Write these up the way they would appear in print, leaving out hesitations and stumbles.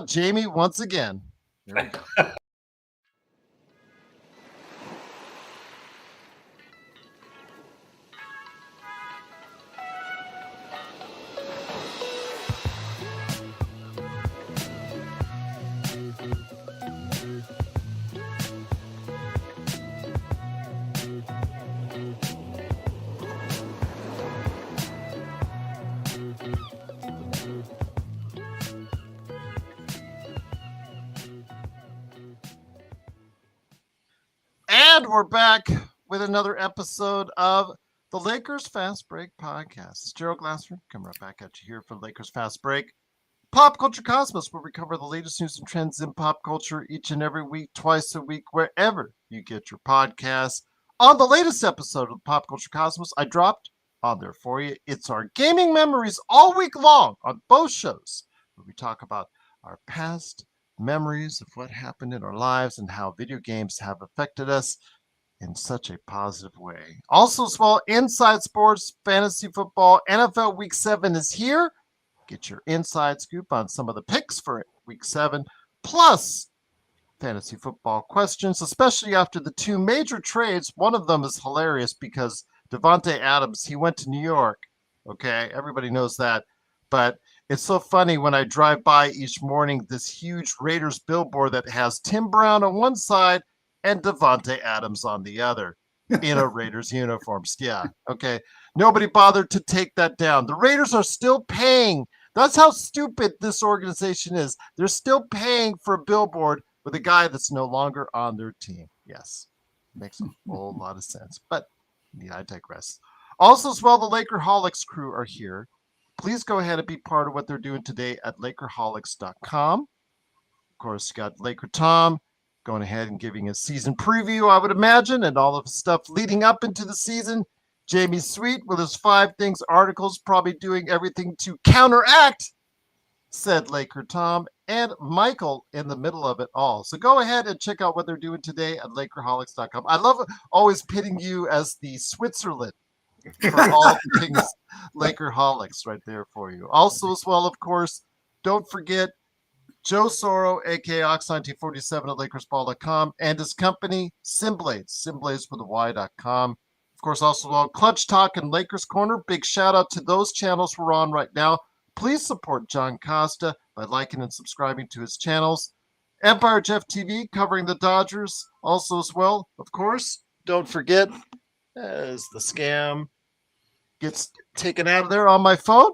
Jamie once again. There we go. And we're back with another episode of the Lakers Fast Break podcast. It's Gerald Glassford coming right back at you here for Lakers Fast Break. Pop Culture Cosmos, where we cover the latest news and trends in pop culture each and every week, twice a week, wherever you get your podcasts. On the latest episode of Pop Culture Cosmos, I dropped on there for you. It's our gaming memories all week long on both shows, where we talk about our past memories of what happened in our lives and how video games have affected us in such a positive way. Also, as well, Inside Sports, Fantasy Football, NFL Week 7 is here. Get your inside scoop on some of the picks for Week 7, plus fantasy football questions, especially after the two major trades. One of them is hilarious because Devontae Adams, he went to New York. Okay, everybody knows that. But it's so funny when I drive by each morning, this huge Raiders billboard that has Tim Brown on one side and Devontae Adams on the other in a Raiders uniforms. Yeah, okay. Nobody bothered to take that down. The Raiders are still paying. That's how stupid this organization is. They're still paying for a billboard with a guy that's no longer on their team. Yes, makes a whole lot of sense. But yeah, I digress. Also, as well, the Lakerholics crew are here. Please go ahead and be part of what they're doing today at Lakerholics.com. Of course, you got Laker Tom going ahead and giving a season preview, I would imagine, and all of the stuff leading up into the season. Jamie Sweet with his 5 Things articles, probably doing everything to counteract said Laker Tom, and Michael in the middle of it all. So go ahead and check out what they're doing today at Lakerholics.com. I love always pitting you as the Switzerland for all things Lakerholics right there for you. Also, as well, of course, don't forget Joe Soro, aka Ox1947 at LakersBall.com, and his company, Simblades, Simblades with a Y.com. Of course, also well, Clutch Talk and Lakers Corner. Big shout out to those channels we're on right now. Please support John Costa by liking and subscribing to his channels. Empire Jeff TV covering the Dodgers also as well. Of course, don't forget, as the scam gets taken out of there on my phone,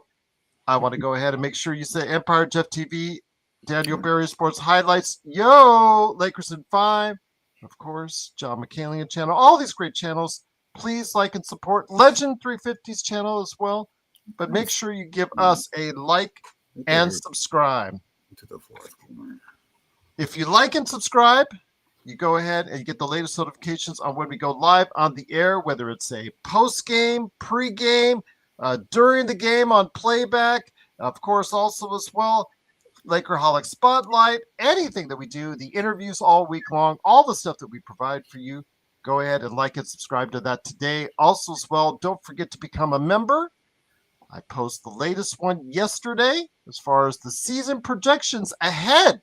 I want to go ahead and make sure you say Empire Jeff TV, Daniel Berry Sports Highlights, yo, Lakers in 5, of course, John McCallion channel, all these great channels. Please like and support Legend 350's channel as well. But make sure you give us a like and subscribe. To the fourth corner. If you like and subscribe, you go ahead and get the latest notifications on when we go live on the air, whether it's a post-game, pre-game, during the game on playback. Of course, also as well, Lakerholic Spotlight, anything that we do, the interviews all week long, all the stuff that we provide for you. Go ahead and like and subscribe to that today. Also as well, don't forget to become a member. I posted the latest one yesterday as far as the season projections ahead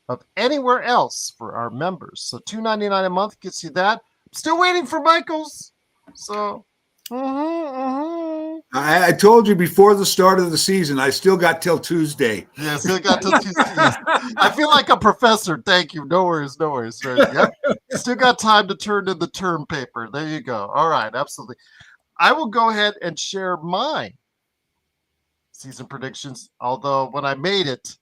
of anywhere else for our members. So $2.99 a month gets you that. I'm still waiting for Michael's. So, I told you before the start of the season, I still got till Tuesday. Yeah, still got till Tuesday. I feel like a professor. Thank you. No worries, no worries. Right? Yep. Still got time to turn in the term paper. There you go. All right, absolutely. I will go ahead and share mine. Season predictions, although when I made it,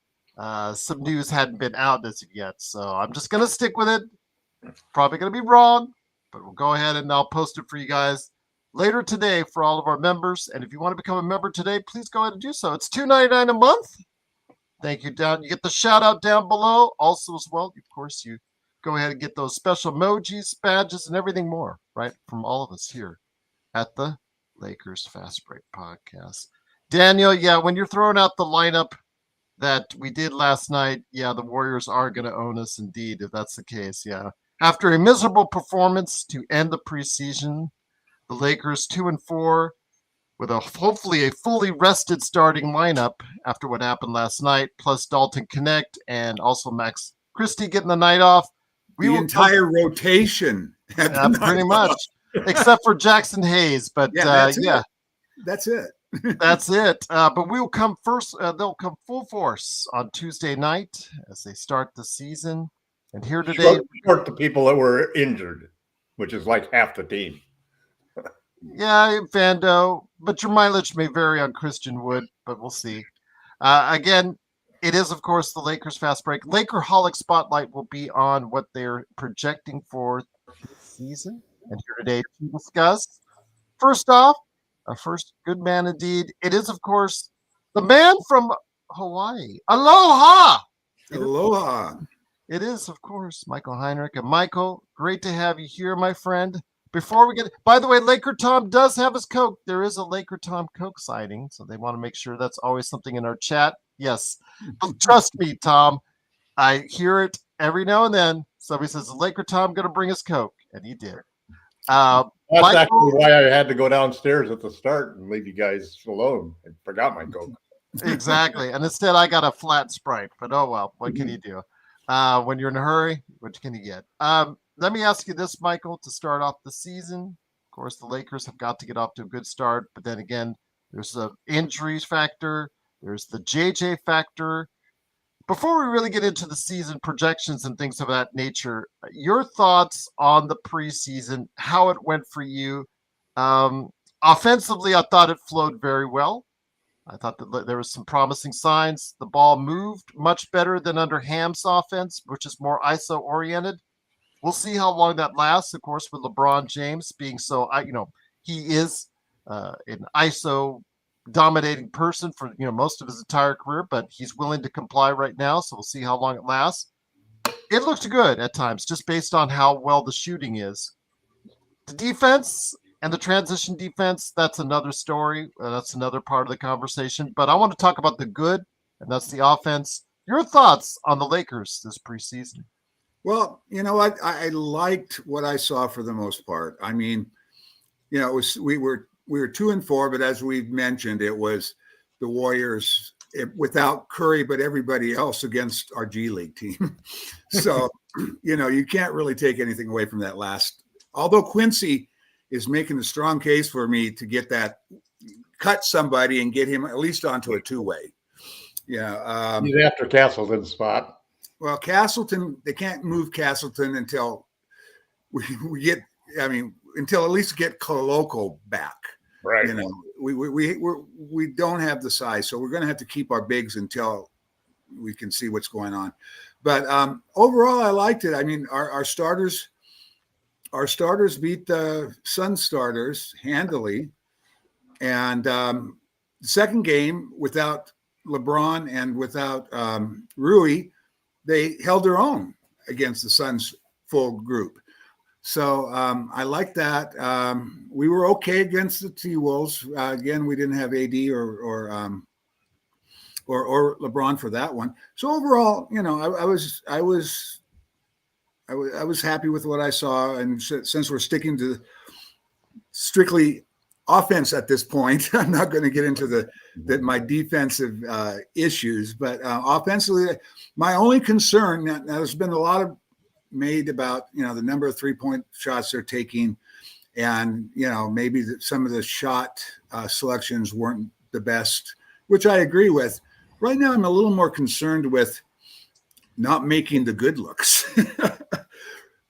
some news hadn't been out as of yet, so I'm just going to stick with it. Probably going to be wrong, but we'll go ahead and I'll post it for you guys later today for all of our members. And if you want to become a member today, please go ahead and do so. It's $2.99 a month. Thank you. You get the shout out down below. Also as well, of course, you go ahead and get those special emojis, badges, and everything more, right, from all of us here at the Lakers Fast Break Podcast. Daniel, yeah, when you're throwing out the lineup that we did last night, yeah, the Warriors are going to own us indeed, if that's the case, yeah. After a miserable performance to end the preseason, the Lakers 2-4, with hopefully a fully rested starting lineup after what happened last night, plus Dalton Connect and also Max Christie getting the night off. The entire rotation had the night pretty much, off. except for Jackson Hayes. But that's it. That's it. But we'll come first. They'll come full force on Tuesday night as they start the season. And here today, short the people that were injured, which is like half the team. Yeah, Vando, but your mileage may vary on Christian Wood, but we'll see. Again, it is, of course, the Lakers fast break. Lakerholic spotlight will be on what they're projecting for this season. And here today to discuss, first off, our first good man indeed. It is, of course, the man from Hawaii. Aloha! Aloha. It is, of course, Michael Heinrich. And Michael, great to have you here, my friend. Before we get, by the way, Laker Tom does have his Coke. There is a Laker Tom Coke sighting, so they want to make sure that's always something in our chat. Yes, but trust me, Tom, I hear it every now and then. Somebody says, Laker Tom going to bring us Coke, and he did. That's Michael, actually why I had to go downstairs at the start and leave you guys alone. I forgot my Coke. Exactly, and instead I got a flat Sprite, but oh well, what can you do? When you're in a hurry, what can you get? Let me ask you this, Michael, to start off the season. Of course, the Lakers have got to get off to a good start, but then again, there's the injuries factor, there's the JJ factor. Before we really get into the season projections and things of that nature, your thoughts on the preseason, how it went for you. Offensively, I thought it flowed very well. I thought that there was some promising signs. The ball moved much better than under Ham's offense, which is more ISO oriented. We'll see how long that lasts, of course, with LeBron James being so, he is an ISO dominating person for, most of his entire career, but he's willing to comply right now. So we'll see how long it lasts. It looked good at times, just based on how well the shooting is. The defense and the transition defense, that's another story. That's another part of the conversation. But I want to talk about the good, and that's the offense. Your thoughts on the Lakers this preseason? Well, you know what? I liked what I saw for the most part. I mean, it was we were 2-4, but as we've mentioned, it was the Warriors without Curry, but everybody else against our G League team. So, you can't really take anything away from that last. Although Quincy is making a strong case for me to get that, cut somebody and get him at least onto a two-way. Yeah, he's after Castleton's spot. Well, Castleton, they can't move Castleton until we get, until at least get Koloko back. Right. We don't have the size, so we're going to have to keep our bigs until we can see what's going on. But overall, I liked it. I mean, our starters beat the Sun starters handily. And the second game, without LeBron and without Rui, they held their own against the Suns' full group. So I like that. We were okay against the T-Wolves. Again, we didn't have AD or LeBron for that one. So overall, I was happy with what I saw. And since we're sticking to strictly offense at this point, I'm not going to get into my defensive issues, but offensively, my only concern now there's been a lot of made about the number of 3-point shots they're taking, and maybe some of the shot selections weren't the best, which I agree with. Right now, I'm a little more concerned with not making the good looks.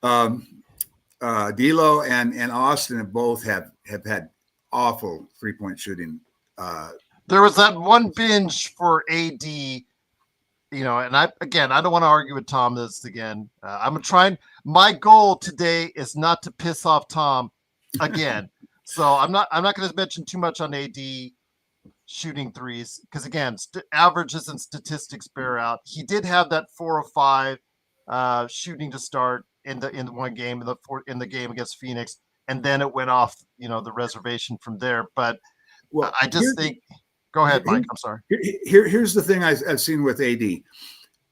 D'Lo and Austin have both have had awful 3-point shooting. There was that one binge for AD, and I don't want to argue with Tom this again. I'm trying. My goal today is not to piss off Tom again. So I'm not going to mention too much on AD shooting threes because again, averages and statistics bear out. He did have that 4 of 5 shooting to start in the one game in the game against Phoenix, and then it went off the reservation from there. But I just think. Go ahead, Mike. I'm sorry. Here's the thing I've seen with AD.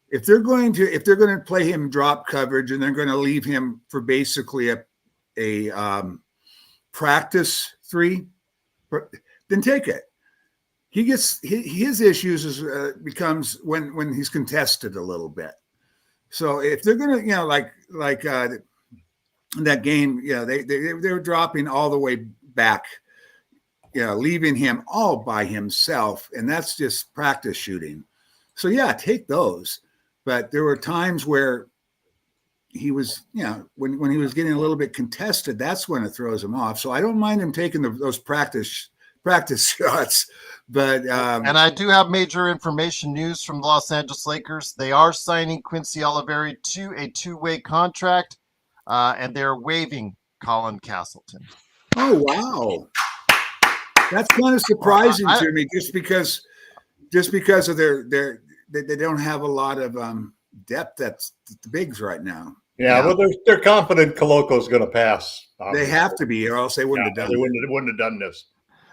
If they're going to play him drop coverage and they're going to leave him for basically a practice 3, then take it. He gets his issues is becomes when he's contested a little bit. So if they're gonna, like that game, they were dropping all the way back, leaving him all by himself, and that's just practice shooting. So take those. But there were times where he was, when he was getting a little bit contested, that's when it throws him off. So I don't mind him taking those practice shots. But and I do have major information news from the Los Angeles Lakers. They are signing Quincy Oliveri to a 2-way contract, and they're waiving Colin Castleton. Oh wow, that's kind of surprising to me, just because of they don't have a lot of depth at the bigs right now. Yeah, well, they're confident Coloco's going to pass. They have to be, or else they wouldn't have done. They wouldn't have done this.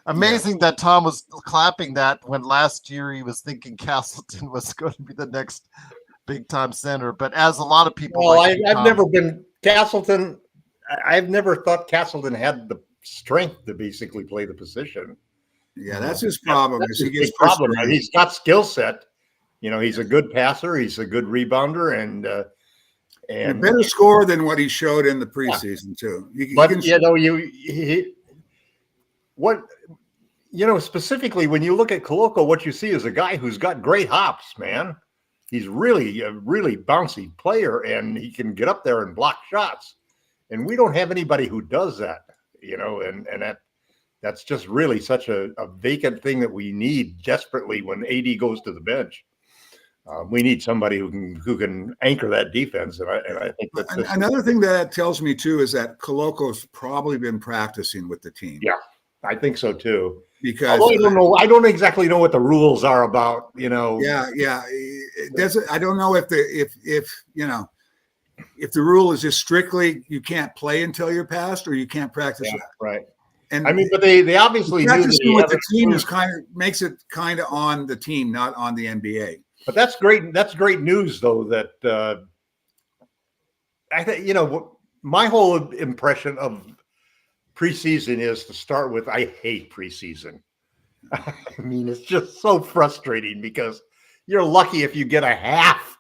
Amazing that Tom was clapping that when last year he was thinking Castleton was going to be the next big time center. But as a lot of people, well, I've never been Castleton. I've never thought Castleton had the strength to basically play the position. Yeah, that's his problem. That's his big problem. He's got skill set. He's a good passer. He's a good rebounder, and a better scorer than what he showed in the preseason too. Specifically when you look at Coloco, what you see is a guy who's got great hops, man. He's really a really bouncy player, and he can get up there and block shots. And we don't have anybody who does that, and that's just really such a vacant thing that we need desperately when AD goes to the bench. We need somebody who can anchor that defense, and I think that's another thing that tells me too is that Coloco's probably been practicing with the team. Yeah, I think so too. Because I don't exactly know what the rules are about. Yeah. It doesn't. I don't know if the rule is just strictly you can't play until you're passed, or you can't practice. Yeah, right. And I mean, but they obviously practicing with the team is makes it kind of on the team, not on the NBA. But that's great. That's great news, though. That I think my whole impression of preseason is to start with. I hate preseason. I mean, it's just so frustrating because you're lucky if you get a half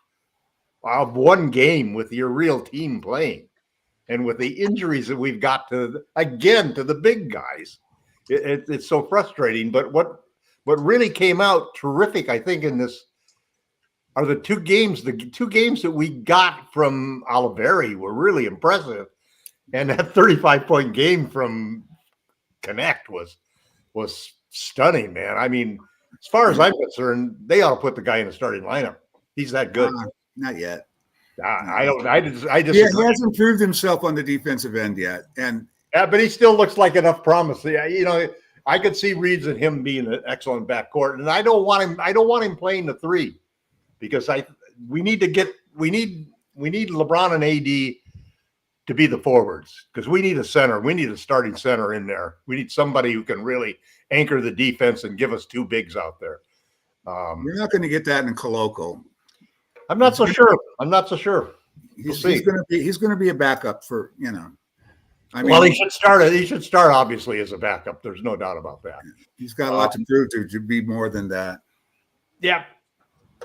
of one game with your real team playing, and with the injuries that we've got to the big guys, it's so frustrating. But what really came out terrific, I think, in this. Are the two games that we got from Oliveri were really impressive. And that 35-point game from Connect was stunning, man. I mean, as far as I'm concerned, they ought to put the guy in the starting lineup. He's that good. Not yet. I just he hasn't proved himself on the defensive end yet. But he still looks like enough promise. I could see Reeves and him being an excellent backcourt. And I don't want him playing the 3. Because we need LeBron and AD to be the forwards, because we need a center. We need a starting center in there. We need somebody who can really anchor the defense and give us 2 bigs out there. You're not going to get that in Coloco. I'm not so sure. He's going to be a backup for I mean, well, he should start. He should start obviously as a backup. There's no doubt about that. He's got a lot to prove to be more than that. Yeah.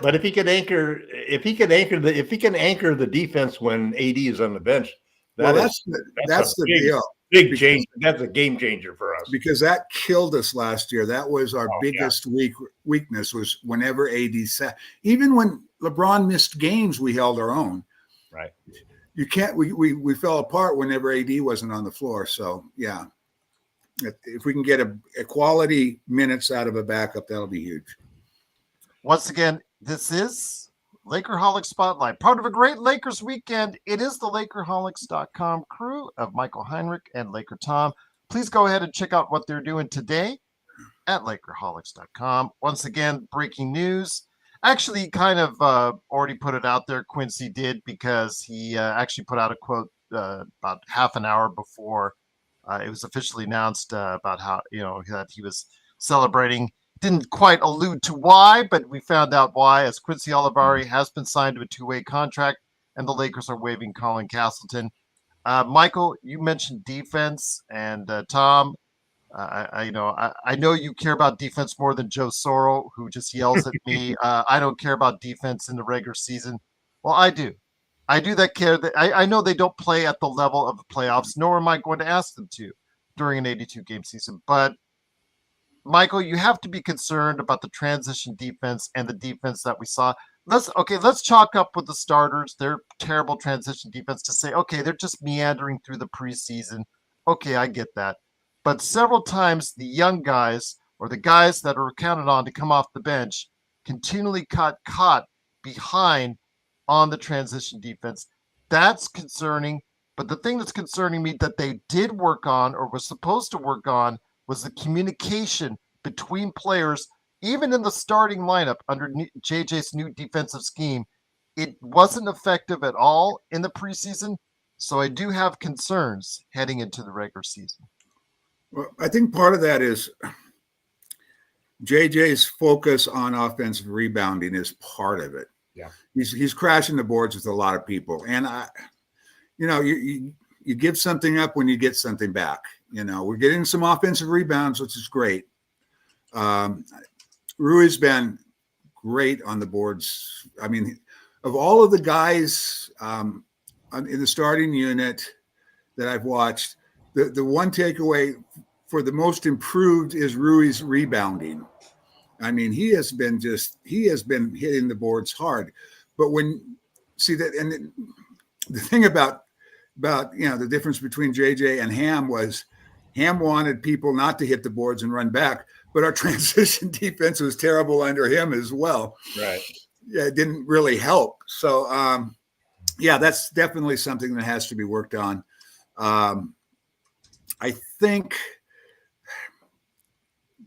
But if he can anchor the defense when AD is on the bench, that's the deal. Big change. That's a game changer for us, because that killed us last year. That was our biggest weakness, was whenever AD sat. Even when LeBron missed games, we held our own. Right. You can't. We fell apart whenever AD wasn't on the floor. So yeah, if we can get a quality minutes out of a backup, that'll be huge. Once again, this is Lakerholic Spotlight, part of a great Lakers weekend. It is the Lakerholics.com crew of Michael Heinrich and Laker Tom. Please go ahead and check out what they're doing today at Lakerholics.com. Once again, breaking news. Actually, kind of already put it out there. Quincy did, because he actually put out a quote about half an hour before it was officially announced about how, that he was celebrating. Didn't quite allude to why, but we found out why, as Quincy Oliveri has been signed to a 2-way contract, and the Lakers are waiving Colin Castleton. Michael, you mentioned defense, and Tom, I know you care about defense more than Joe Soro, who just yells at me. I don't care about defense in the regular season. Well, I do. I do that care. That I know they don't play at the level of the playoffs, nor am I going to ask them to during an 82 game season. But Michael, you have to be concerned about the transition defense and the defense that we saw. Let's chalk up with the starters, their terrible transition defense, to say, okay, they're just meandering through the preseason. Okay, I get that. But several times the young guys or the guys that are counted on to come off the bench continually got caught behind on the transition defense. That's concerning. But the thing that's concerning me that they did work on or was supposed to work on was the communication between players, even in the starting lineup under JJ's new defensive scheme. It wasn't effective at all in the preseason. So I do have concerns heading into the regular season. Well, I think part of that is JJ's focus on offensive rebounding is part of it. Yeah, he's crashing the boards with a lot of people, and you give something up when you get something back. We're getting some offensive rebounds, which is great. Rui's been great on the boards. I mean, of all of the guys in the starting unit that I've watched, the one takeaway for the most improved is Rui's rebounding. I mean, he has been hitting the boards hard. But the thing about the difference between JJ and Ham was Ham wanted people not to hit the boards and run back, but our transition defense was terrible under him as well. Right. Yeah, it didn't really help. So, that's definitely something that has to be worked on. I think,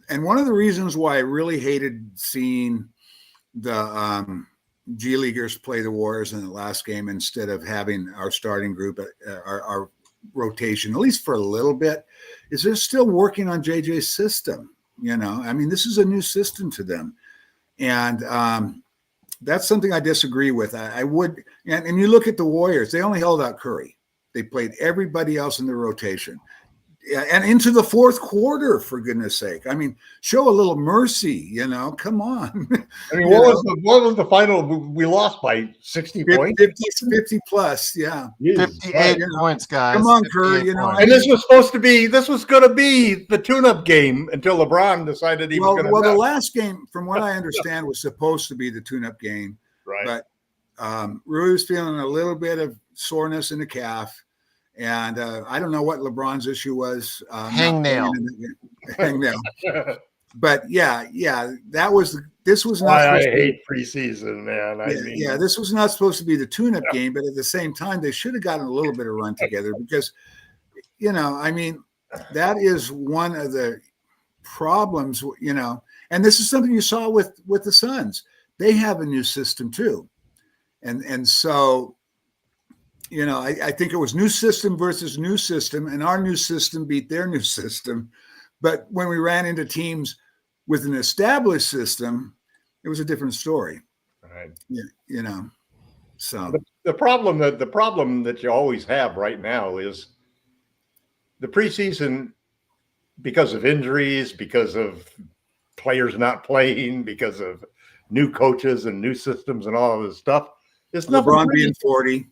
and one of the reasons why I really hated seeing the G Leaguers play the Warriors in the last game instead of having our starting group, our rotation, at least for a little bit, is they're still working on JJ's system. I mean, this is a new system to them. And that's something I disagree with. I would, and you look at the Warriors, they only held out Curry. They played everybody else in the rotation. And into the fourth quarter, for goodness sake. I mean, show a little mercy, come on. I mean, what was the final? We lost by 60 points? 50 plus, yeah. 58 points, guys. Come on, Curry, And this was going to be the tune-up game until LeBron decided he was going to. Well, the last game, from what I understand, was supposed to be the tune-up game. Right. But Rui was feeling a little bit of soreness in the calf. And I don't know what LeBron's issue was. Hangnail. But this was not. I hate preseason, man. This was not supposed to be the tune-up game, but at the same time, they should have gotten a little bit of run together because, that is one of the problems, and this is something you saw with the Suns. They have a new system too, and so. I think it was new system versus new system, and our new system beat their new system. But when we ran into teams with an established system, it was a different story. Right. So the problem that you always have right now is the preseason, because of injuries, because of players not playing, because of new coaches and new systems and all of this stuff. It's LeBron being 40.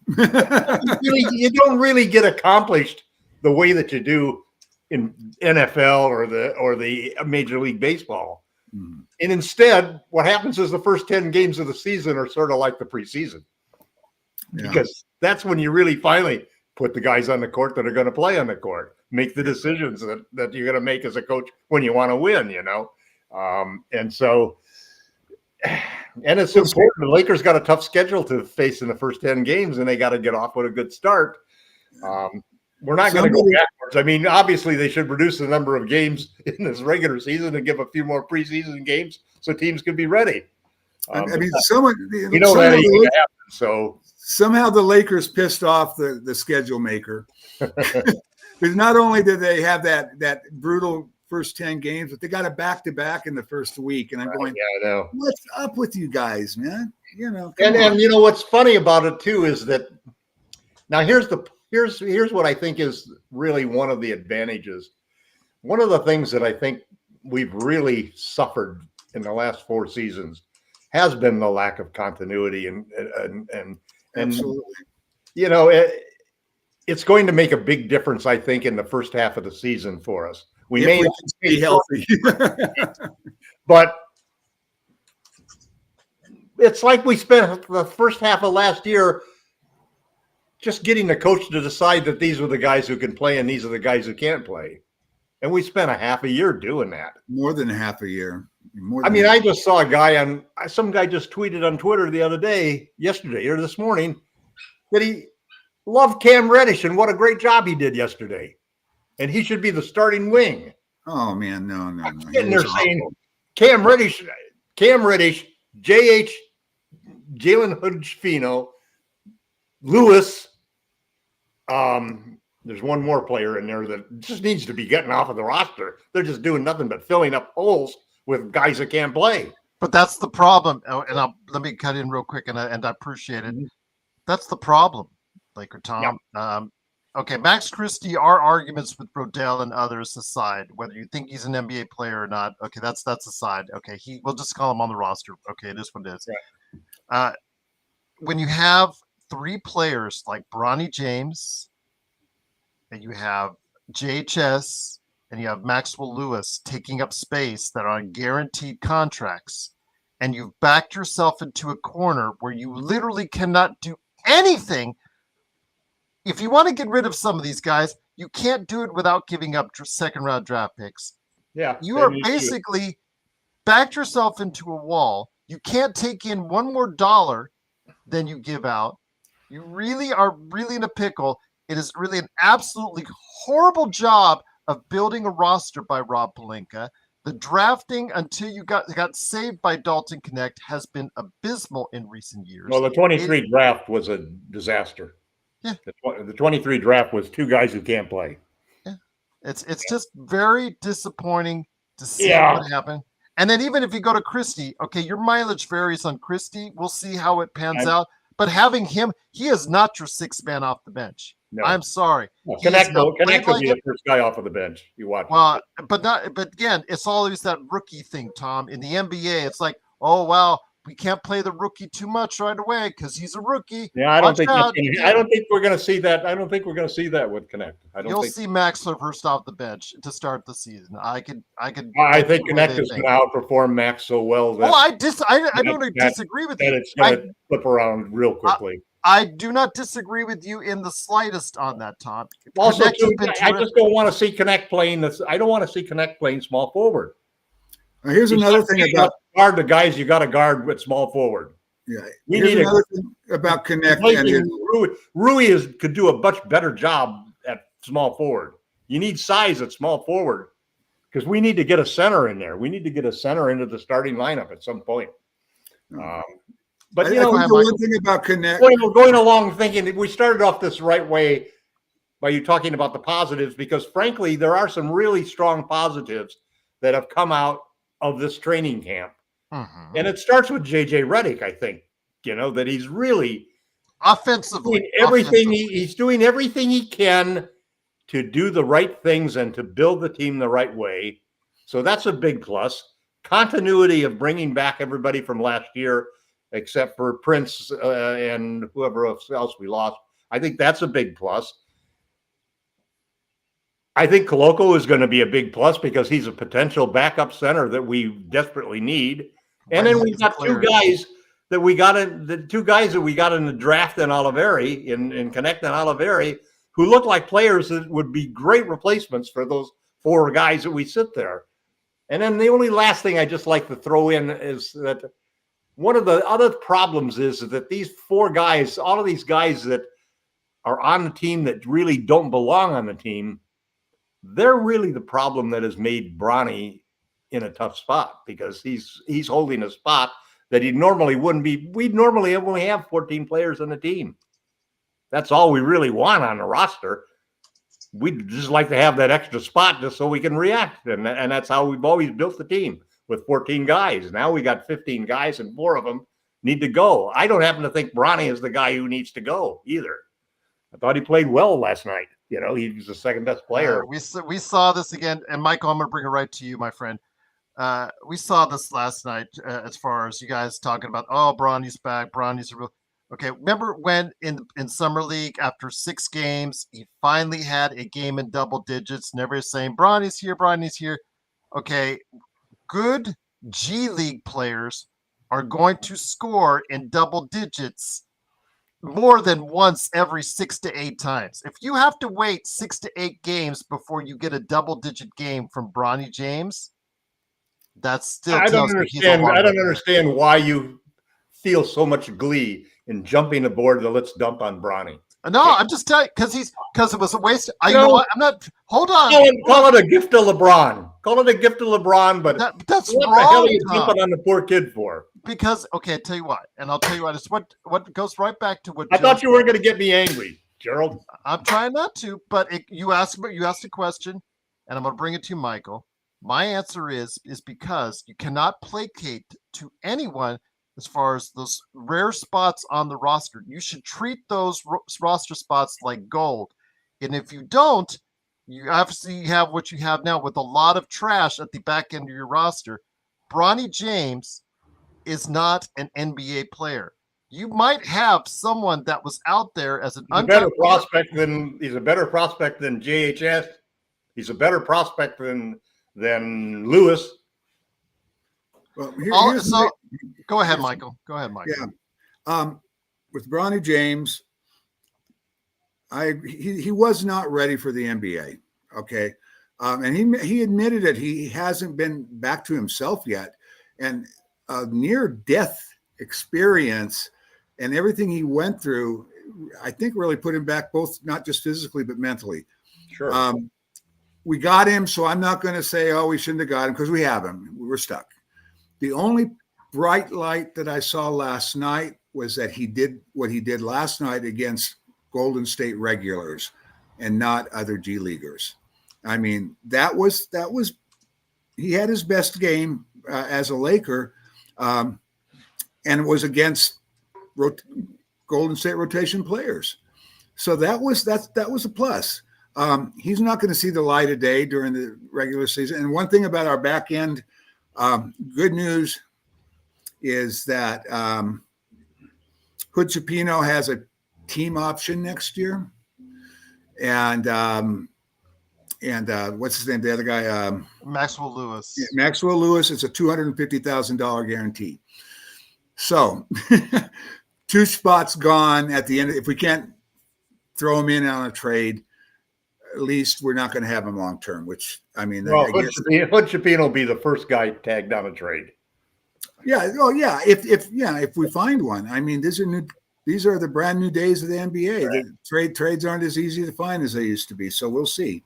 You don't really get accomplished the way that you do in NFL or the Major League Baseball. Mm-hmm. And instead, what happens is the first 10 games of the season are sort of like the preseason. Yeah. Because that's when you really finally put the guys on the court that are going to play on the court, make the decisions that you're going to make as a coach when you want to win, and so. And it's important. The Lakers got a tough schedule to face in the first 10 games, and they got to get off with a good start. We're not going to go backwards. I mean, obviously, they should reduce the number of games in this regular season and give a few more preseason games so teams can be ready. That ain't going to happen. So somehow the Lakers pissed off the schedule maker. Because not only did they have that brutal first 10 games, but they got a back-to-back in the first week. And I'm going, I know. What's up with you guys, man? And what's funny about it too is that now here's what I think is really one of the advantages. one of the things that I think we've really suffered in the last 4 seasons has been the lack of continuity and Absolutely. you know, it's going to make a big difference, I think, in the first half of the season for us. We If may we not can stay healthy. but it's like we spent the first half of last year just getting the coach to decide that these are the guys who can play and these are the guys who can't play. And we spent a half a year doing that. More than half a year. I just saw some guy just tweeted on Twitter yesterday or this morning, that he loved Cam Reddish and what a great job he did yesterday. And he should be the starting wing. Oh man, no. I'm sitting there saying Cam Reddish, JH, Jalen Hood-Schifino, Lewis. There's one more player in there that just needs to be getting off of the roster. They're just doing nothing but filling up holes with guys that can't play. But that's the problem. And let me cut in real quick, and I appreciate it. That's the problem, Laker Tom. Yep. Okay, Max Christie, our arguments with Brodell and others aside, whether you think he's an NBA player or not, okay, that's aside. Okay, we'll just call him on the roster. Okay, it is what it is. Right. When you have 3 players like Bronny James, and you have JHS, and you have Maxwell Lewis taking up space that are on guaranteed contracts, and you've backed yourself into a corner where you literally cannot do anything. If you want to get rid of some of these guys, you can't do it without giving up second-round draft picks. Yeah, you are basically backed yourself into a wall. You can't take in one more dollar than you give out. You really are in a pickle. It is really an absolutely horrible job of building a roster by Rob Pelinka. The drafting until you got saved by Dalton Connect has been abysmal in recent years. Well, the 23 draft was a disaster. Yeah. The 23 draft was 2 guys who can't play. Yeah. It's just very disappointing to see what happened. And then even if you go to Christie, okay, your mileage varies on Christie. We'll see how it pans out. But having him, he is not your 6th man off the bench. No. I'm sorry. Well, Connect will be the first guy off of the bench. You watch. Well, but again, it's always that rookie thing, Tom. In the NBA, it's like, oh wow, we can't play the rookie too much right away because he's a rookie. Yeah, I don't think we're going to see that. I don't think we're going to see that with Connect. You'll see Maxler first off the bench to start the season. I think Connect is going to outperform Max so well that. Well, I don't disagree with you. That it's going to flip around real quickly. I do not disagree with you in the slightest on that, Tom. Also, I just don't want to see Connect playing this. I don't want to see Connect playing small forward. Now, here's another thing about guard the guys you got to guard with small forward. Yeah, here's another thing about Connect. Rui could do a much better job at small forward. You need size at small forward because we need to get a center in there. We need to get a center into the starting lineup at some point. But I think the one thing about Connect, going along thinking we started off this right way by you talking about the positives, because frankly, there are some really strong positives that have come out of this training camp. Mm-hmm. And it starts with JJ Redick, I think, that he's really offensively he's doing everything he can to do the right things and to build the team the right way. So that's a big plus. Continuity of bringing back everybody from last year, except for Prince and whoever else we lost. I think that's a big plus. I think Koloko is going to be a big plus because he's a potential backup center that we desperately need. And then we've got 2 guys that we got in the draft in Oliveri, in Connect and Oliveri, who look like players that would be great replacements for those 4 guys that we sit there. And then the only last thing I just like to throw in is that one of the other problems is that these 4 guys, all of these guys that are on the team that really don't belong on the team, they're really the problem that has made Bronny in a tough spot because he's holding a spot that he normally wouldn't be. We'd normally only have 14 players on the team. That's all we really want on the roster. We'd just like to have that extra spot just so we can react. And that's how we've always built the team, with 14 guys. Now we got 15 guys and 4 of them need to go. I don't happen to think Bronny is the guy who needs to go either. I thought he played well last night. You know, he's the second best player. We saw this again, and Michael, I'm going to bring it right to you, my friend. We saw this last night as far as you guys talking about, oh, Bronny's back. Bronny's a real. Okay, remember when in summer league after 6 games he finally had a game in double digits, and everybody's saying Bronny's here, Bronny's here. Okay, good G League players are going to score in double digits more than once every 6 to 8 times. If you have to wait 6 to 8 games before you get a double-digit game from Bronny James, that still tells me he's a hard I don't understand why you feel so much glee in jumping aboard the let's dump on Bronny. No, I'm just telling you because it was a waste. You know what? I'm not. Hold on. Call it a gift to LeBron. Call it a gift to LeBron. But that's what wrong. the hell are you dumping on the poor kid for? Because okay, I tell you what, and I'll tell you what. It's what goes right back to what I thought you weren't going to get me angry, Gerald. I'm trying not to, but you asked a question, and I'm going to bring it to you, Michael. My answer is because you cannot placate to anyone as far as those rare spots on the roster. You should treat those roster spots like gold. And if you don't, you obviously have what you have now with a lot of trash at the back end of your roster. Bronny James is not an NBA player. You might have someone that was out there as an he's a better prospect than JHS. He's a better prospect than Lewis. Well, go ahead, Michael. Go ahead, Michael. Yeah. With Bronny James, he was not ready for the NBA. Okay. And he admitted it. He hasn't been back to himself yet. And a near death experience and everything he went through, I think really put him back both, not just physically, but mentally. Sure. We got him. So I'm not going to say, oh, we shouldn't have got him because we have him. We were stuck. The only bright light that I saw last night was that he did what he did last night against Golden State regulars and not other G Leaguers. I mean, that was he had his best game as a Laker, and it was against Golden State rotation players. So that was a plus. He's not going to see the light of day during the regular season. And one thing about our back end, good news is that Hood Chapino has a team option next year, and what's his name? The other guy, Maxwell Lewis. Yeah, Maxwell Lewis. It's a $250,000 guarantee. So 2 spots gone at the end. If we can't throw him in on a trade, at least we're not going to him long term. Which I mean, well, Hood Chapino will be the first guy tagged on a trade. Yeah. Oh, yeah. If we find one, I mean, these are the brand new days of the NBA. Right. The trades aren't as easy to find as they used to be. So we'll see.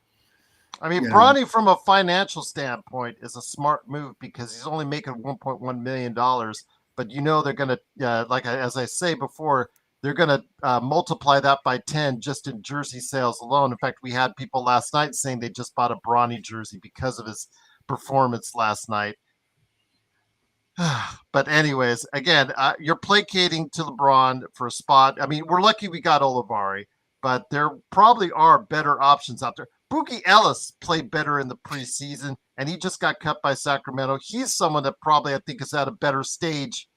I mean, Bronny, from a financial standpoint, is a smart move because he's only making $1.1 million. But they're going to, as I say before, they're going to multiply that by 10 just in jersey sales alone. In fact, we had people last night saying they just bought a Bronny jersey because of his performance last night. But anyways, again, you're placating to LeBron for a spot. I mean, we're lucky we got Olivari, but there probably are better options out there. Boogie Ellis played better in the preseason, and he just got cut by Sacramento. He's someone that probably I think is at a better stage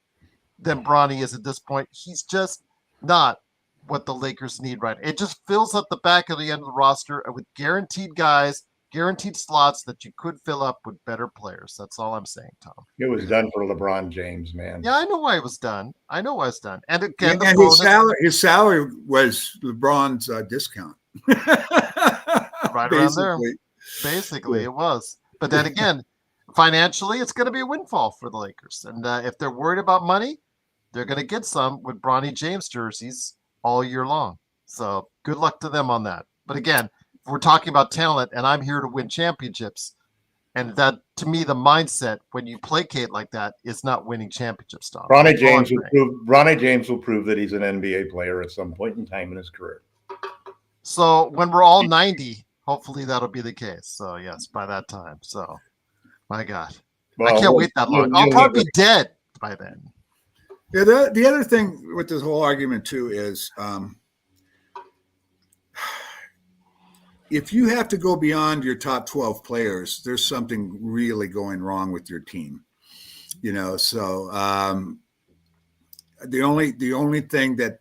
than Bronny is at this point. He's just not what the Lakers need right now. It just fills up the back of the end of the roster with guaranteed guys, guaranteed slots that you could fill up with better players. That's all I'm saying, Tom. It was done for LeBron James, man. Yeah, I know why it was done. And again, his salary was LeBron's discount. Right around there. Basically, it was. But then again, financially, it's going to be a windfall for the Lakers. And if they're worried about money, they're going to get some with Bronny James jerseys all year long. So good luck to them on that. But again, if we're talking about talent, and I'm here to win championships, and that, to me, the mindset when you placate like that is not winning championships, Tom. Bronny James will prove that he's an NBA player at some point in time in his career. So when we're all 90, hopefully that'll be the case. So yes, by that time. So my God, I can't wait that long. I'll probably be dead by then. Yeah. The other thing with this whole argument too is if you have to go beyond your top 12 players, there's something really going wrong with your team. So the only thing that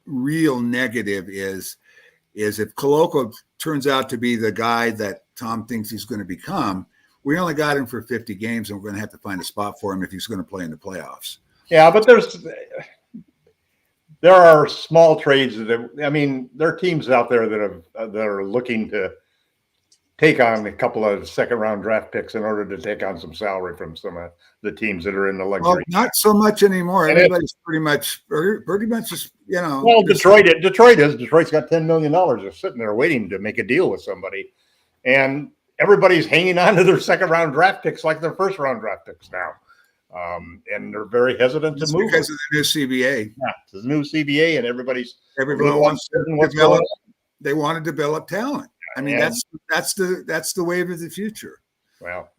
real negative is if Koloko turns out to be the guy that Tom thinks he's going to become, we only got him for 50 games, and we're going to have to find a spot for him if he's going to play in the playoffs. Yeah, but there are small trades that, I mean, there are teams out there that are looking to take on a couple of second-round draft picks in order to take on some salary from some of the teams that are in the luxury. Well, not so much anymore. And everybody's pretty much just, Well, Detroit's got $10 million just sitting there waiting to make a deal with somebody, and everybody's hanging on to their second-round draft picks like their first-round draft picks now. And they're very hesitant to move because of the new CBA. Yeah, it's the new CBA, and everybody wants to develop. They want to develop talent. I mean, that's the wave of the future. Well,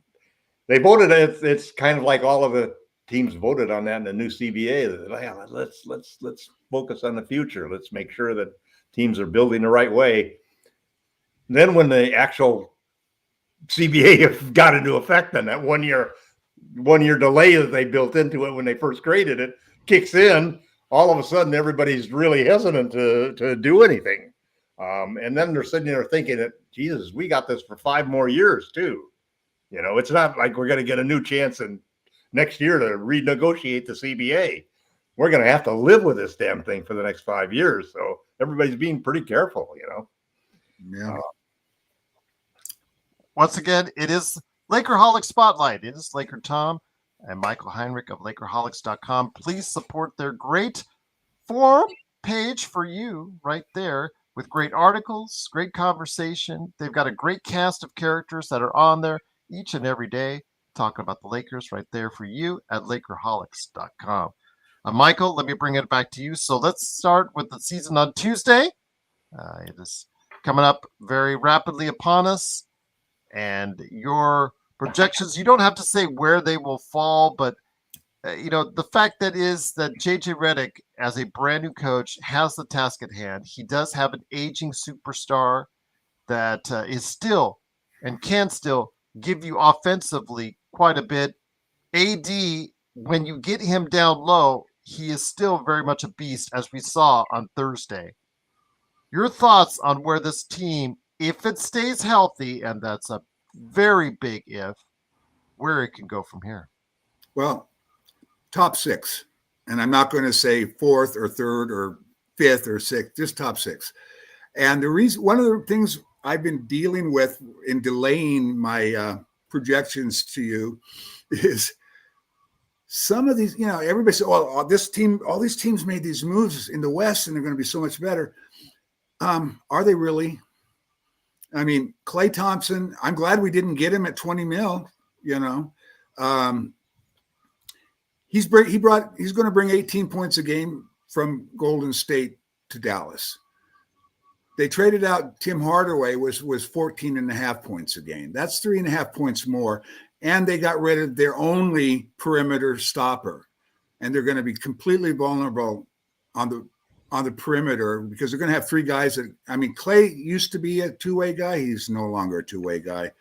they voted. It's kind of like all of the teams voted on that in the new CBA. Let's focus on the future. Let's make sure that teams are building the right way. Then, when the actual CBA got into effect, then that 1 year delay that they built into it when they first created it kicks in, all of a sudden everybody's really hesitant to do anything. And then they're sitting there thinking that, Jesus, we got this for 5 more years too. It's not like we're going to get a new chance in next year to renegotiate the CBA. We're going to have to live with this damn thing for the next 5 years. So everybody's being pretty careful, Yeah. Once again, it is Lakerholic Spotlight. It is Laker Tom and Michael Heinrich of Lakerholics.com. Please support their great forum page for you right there with great articles, great conversation. They've got a great cast of characters that are on there each and every day talking about the Lakers right there for you at Lakerholics.com. Michael, let me bring it back to you. So let's start with the season on Tuesday. It is coming up very rapidly upon us. And your projections, you don't have to say where they will fall, but the fact that is that JJ Redick, as a brand new coach, has the task at hand. He does have an aging superstar that is still and can still give you offensively quite a bit. AD, when you get him down low, he is still very much a beast, as we saw on Thursday. Your thoughts on where this team, if it stays healthy, and that's a very big if, where it can go from here? Well, top 6. And I'm not going to say 4th or 3rd or 5th or 6th, just top 6. And one of the things I've been dealing with in delaying my projections to you is some of these, everybody said, all these teams made these moves in the West and they're going to be so much better. Are they really? I mean, Klay Thompson, I'm glad we didn't get him at 20 mil, he's going to bring 18 points a game from Golden State to Dallas. They traded out Tim Hardaway, was 14 and a half points a game. That's 3.5 points more. And they got rid of their only perimeter stopper. And they're going to be completely vulnerable on the perimeter because they're going to have 3 guys Klay used to be a two-way guy. He's no longer a two-way guy.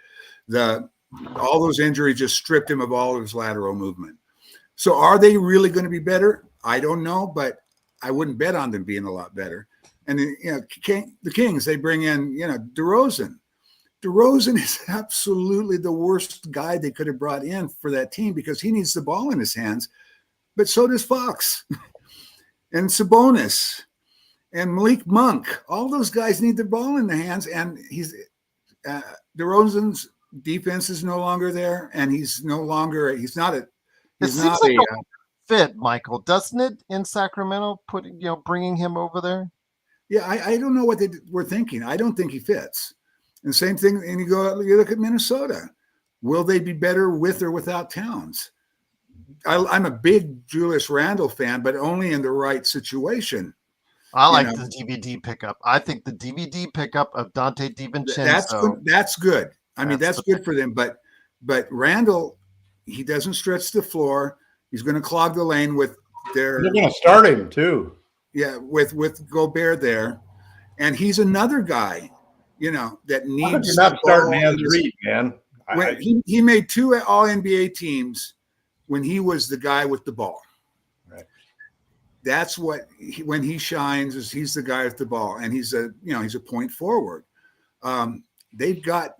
All those injuries just stripped him of all of his lateral movement. So are they really going to be better? I don't know, but I wouldn't bet on them being a lot better. And the Kings, they bring in, DeRozan. DeRozan is absolutely the worst guy they could have brought in for that team because he needs the ball in his hands, but so does Fox and Sabonis and Malik Monk. All those guys need the ball in their hands, and DeRozan's defense is no longer there, and he's not a fit, Michael, doesn't it, in Sacramento, bringing him over there? Yeah, I don't know what they were thinking. I don't think he fits. And same thing, and you look at Minnesota. Will they be better with or without Towns? I'm a big Julius Randle fan, but only in the right situation. I like the DVD pickup. I think the DVD pickup of Dante DiVincenzo. That's good. I mean, that's good for them. But Randle, he doesn't stretch the floor. He's going to clog the lane with their. They're going to start him too. Yeah, with Gobert there, and he's another guy that How could you needs not the start ball Naz in his- Reid, man? when he made 2 All-NBA teams when he was the guy with the ball. Right. That's what when he shines is he's the guy with the ball, and he's a point forward. They've got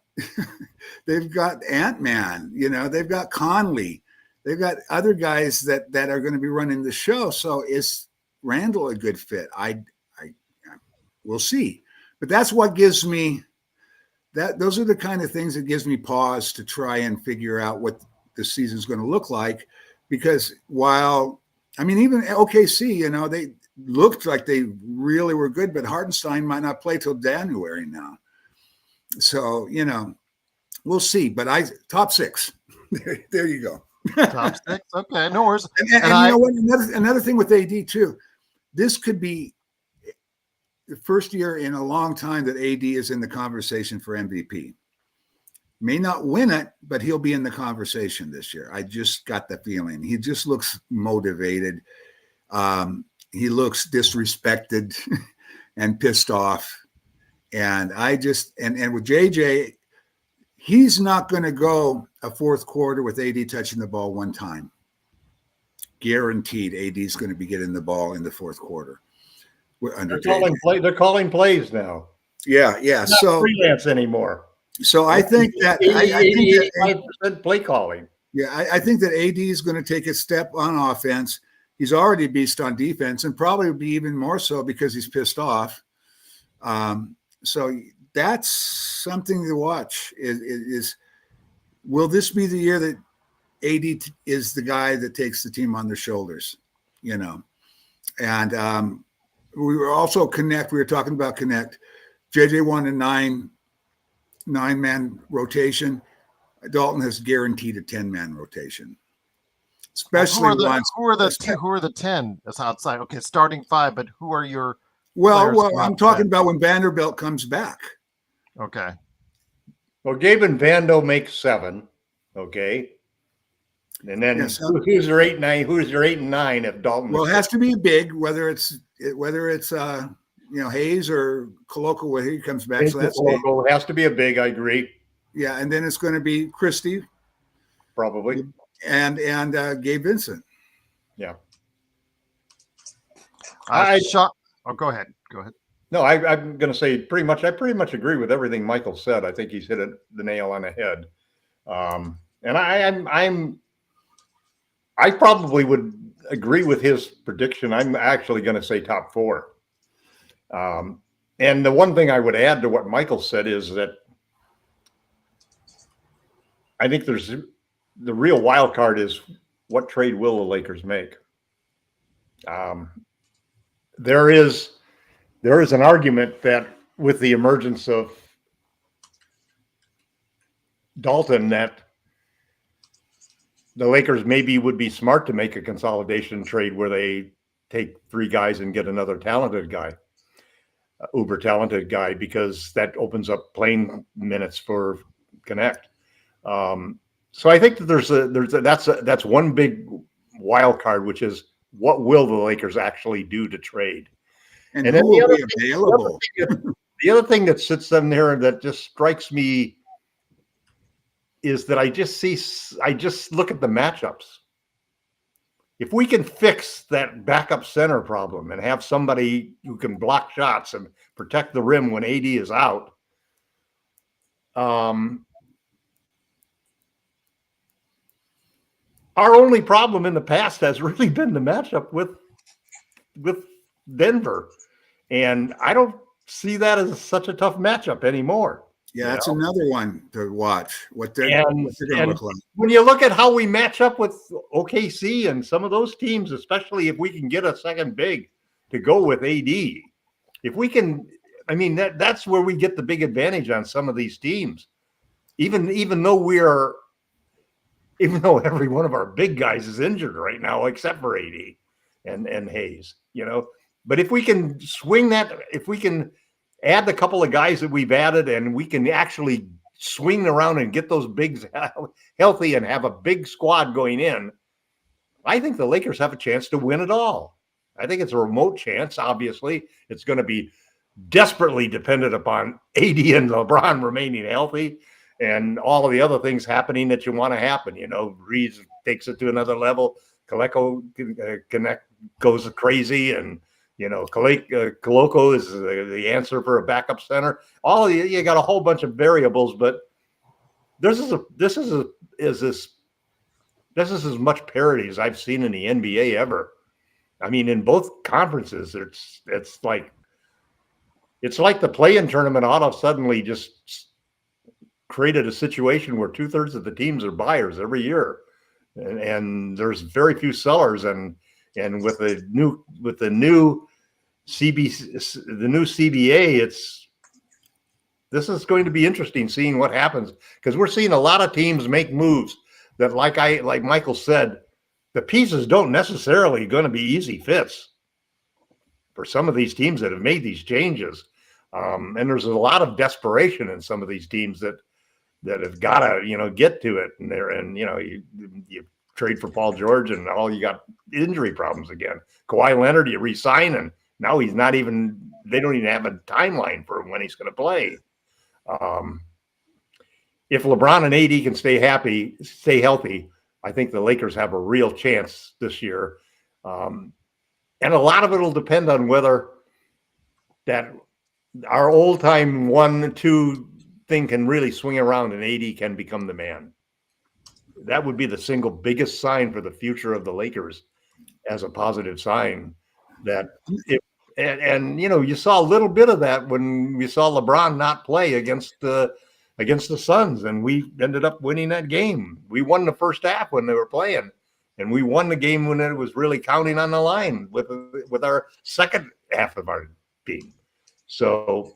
they've got Ant-Man, they've got Conley, they've got other guys that are going to be running the show. So is Randall a good fit? I we'll see, but that's what gives me those are the kind of things that gives me pause to try and figure out what the season's going to look like, because while even OKC, they looked like they really were good, but Hartenstein might not play till January now. So, we'll see. But top 6. There you go. Top 6. Okay, no worries. And you know what? Another thing with AD too. This could be the first year in a long time that AD is in the conversation for MVP. May not win it, but he'll be in the conversation this year. I just got the feeling. He just looks motivated. He looks disrespected and pissed off. And and with JJ, he's not going to go a fourth quarter with AD touching the ball one time. Guaranteed AD is going to be getting the ball in the fourth quarter. They're calling plays now. Yeah. Not so freelance anymore. So I think that 85% play calling. Yeah, I think that AD is going to take a step on offense. He's already a beast on defense, and probably will be even more so because he's pissed off. So that's something to watch. Is will this be the year that AD is the guy that takes the team on their shoulders? And we were also Connect. We were talking about Connect. JJ won a 9-man rotation. Dalton has guaranteed a 10-man rotation. Especially who are the 10 that's outside? Okay, starting 5, but who are your well I'm talking about when Vanderbilt comes back. Okay. Well, Gabe and Vando make 7. Okay. And then who's your 8 and 9? Who's your 8 and 9 if Dalton? Well, it has to be big, whether it's Hayes or Coloco when he comes back. So that's big. It has to be a big. I agree. Yeah, and then it's going to be Christie, probably, and Gabe Vincent. Yeah. Go ahead. No, I'm going to say I pretty much agree with everything Michael said. I think he's hit the nail on the head. And I probably would agree with his prediction. I'm actually going to say top 4. And the one thing I would add to what Michael said is that I think the real wild card is what trade will the Lakers make. There is an argument that with the emergence of Dalton, that the Lakers maybe would be smart to make a consolidation trade where they take 3 guys and get another talented guy, uber talented guy, because that opens up playing minutes for Connect. So I think that that's one big wild card, which is what will the Lakers actually do to trade, and who will be available. The other thing that sits them there and that just strikes me is that I just look at the matchups. If we can fix that backup center problem and have somebody who can block shots and protect the rim when AD is out, our only problem in the past has really been the matchup with Denver. And I don't see that as such a tough matchup anymore. Yeah, that's another one to watch. What they're going to look like. When you look at how we match up with OKC and some of those teams, especially if we can get a second big to go with AD, if we can, that's where we get the big advantage on some of these teams. Even though every one of our big guys is injured right now, except for AD and Hayes, but if we can swing that, if we can add the couple of guys that we've added and we can actually swing around and get those bigs healthy and have a big squad going in, I think the Lakers have a chance to win it all. I think it's a remote chance. Obviously, it's going to be desperately dependent upon AD and LeBron remaining healthy and all of the other things happening that you want to happen. Reeves takes it to another level. Kaleko goes crazy, and Koloko is the answer for a backup center. You got a whole bunch of variables, but this is as much parity as I've seen in the NBA ever. I mean, in both conferences, it's like the play-in tournament ought to suddenly just created a situation where 2/3 of the teams are buyers every year, and there's very few sellers. And with the new CBA, this is going to be interesting seeing what happens, because we're seeing a lot of teams make moves that, like Michael said, the pieces don't necessarily going to be easy fits for some of these teams that have made these changes. And there's a lot of desperation in some of these teams that have got to, get to it. And you trade for Paul George, and all you got injury problems again. Kawhi Leonard, you re-sign, and now they don't even have a timeline for when he's going to play. If LeBron and AD can stay healthy, I think the Lakers have a real chance this year. And a lot of it will depend on whether that our old time 1-2 thing can really swing around and AD can become the man. That would be the single biggest sign for the future of the Lakers, as a positive sign. You saw a little bit of that when we saw LeBron not play against the Suns, and we ended up winning that game. We won the first half when they were playing, and we won the game when it was really counting on the line with our second half of our team. So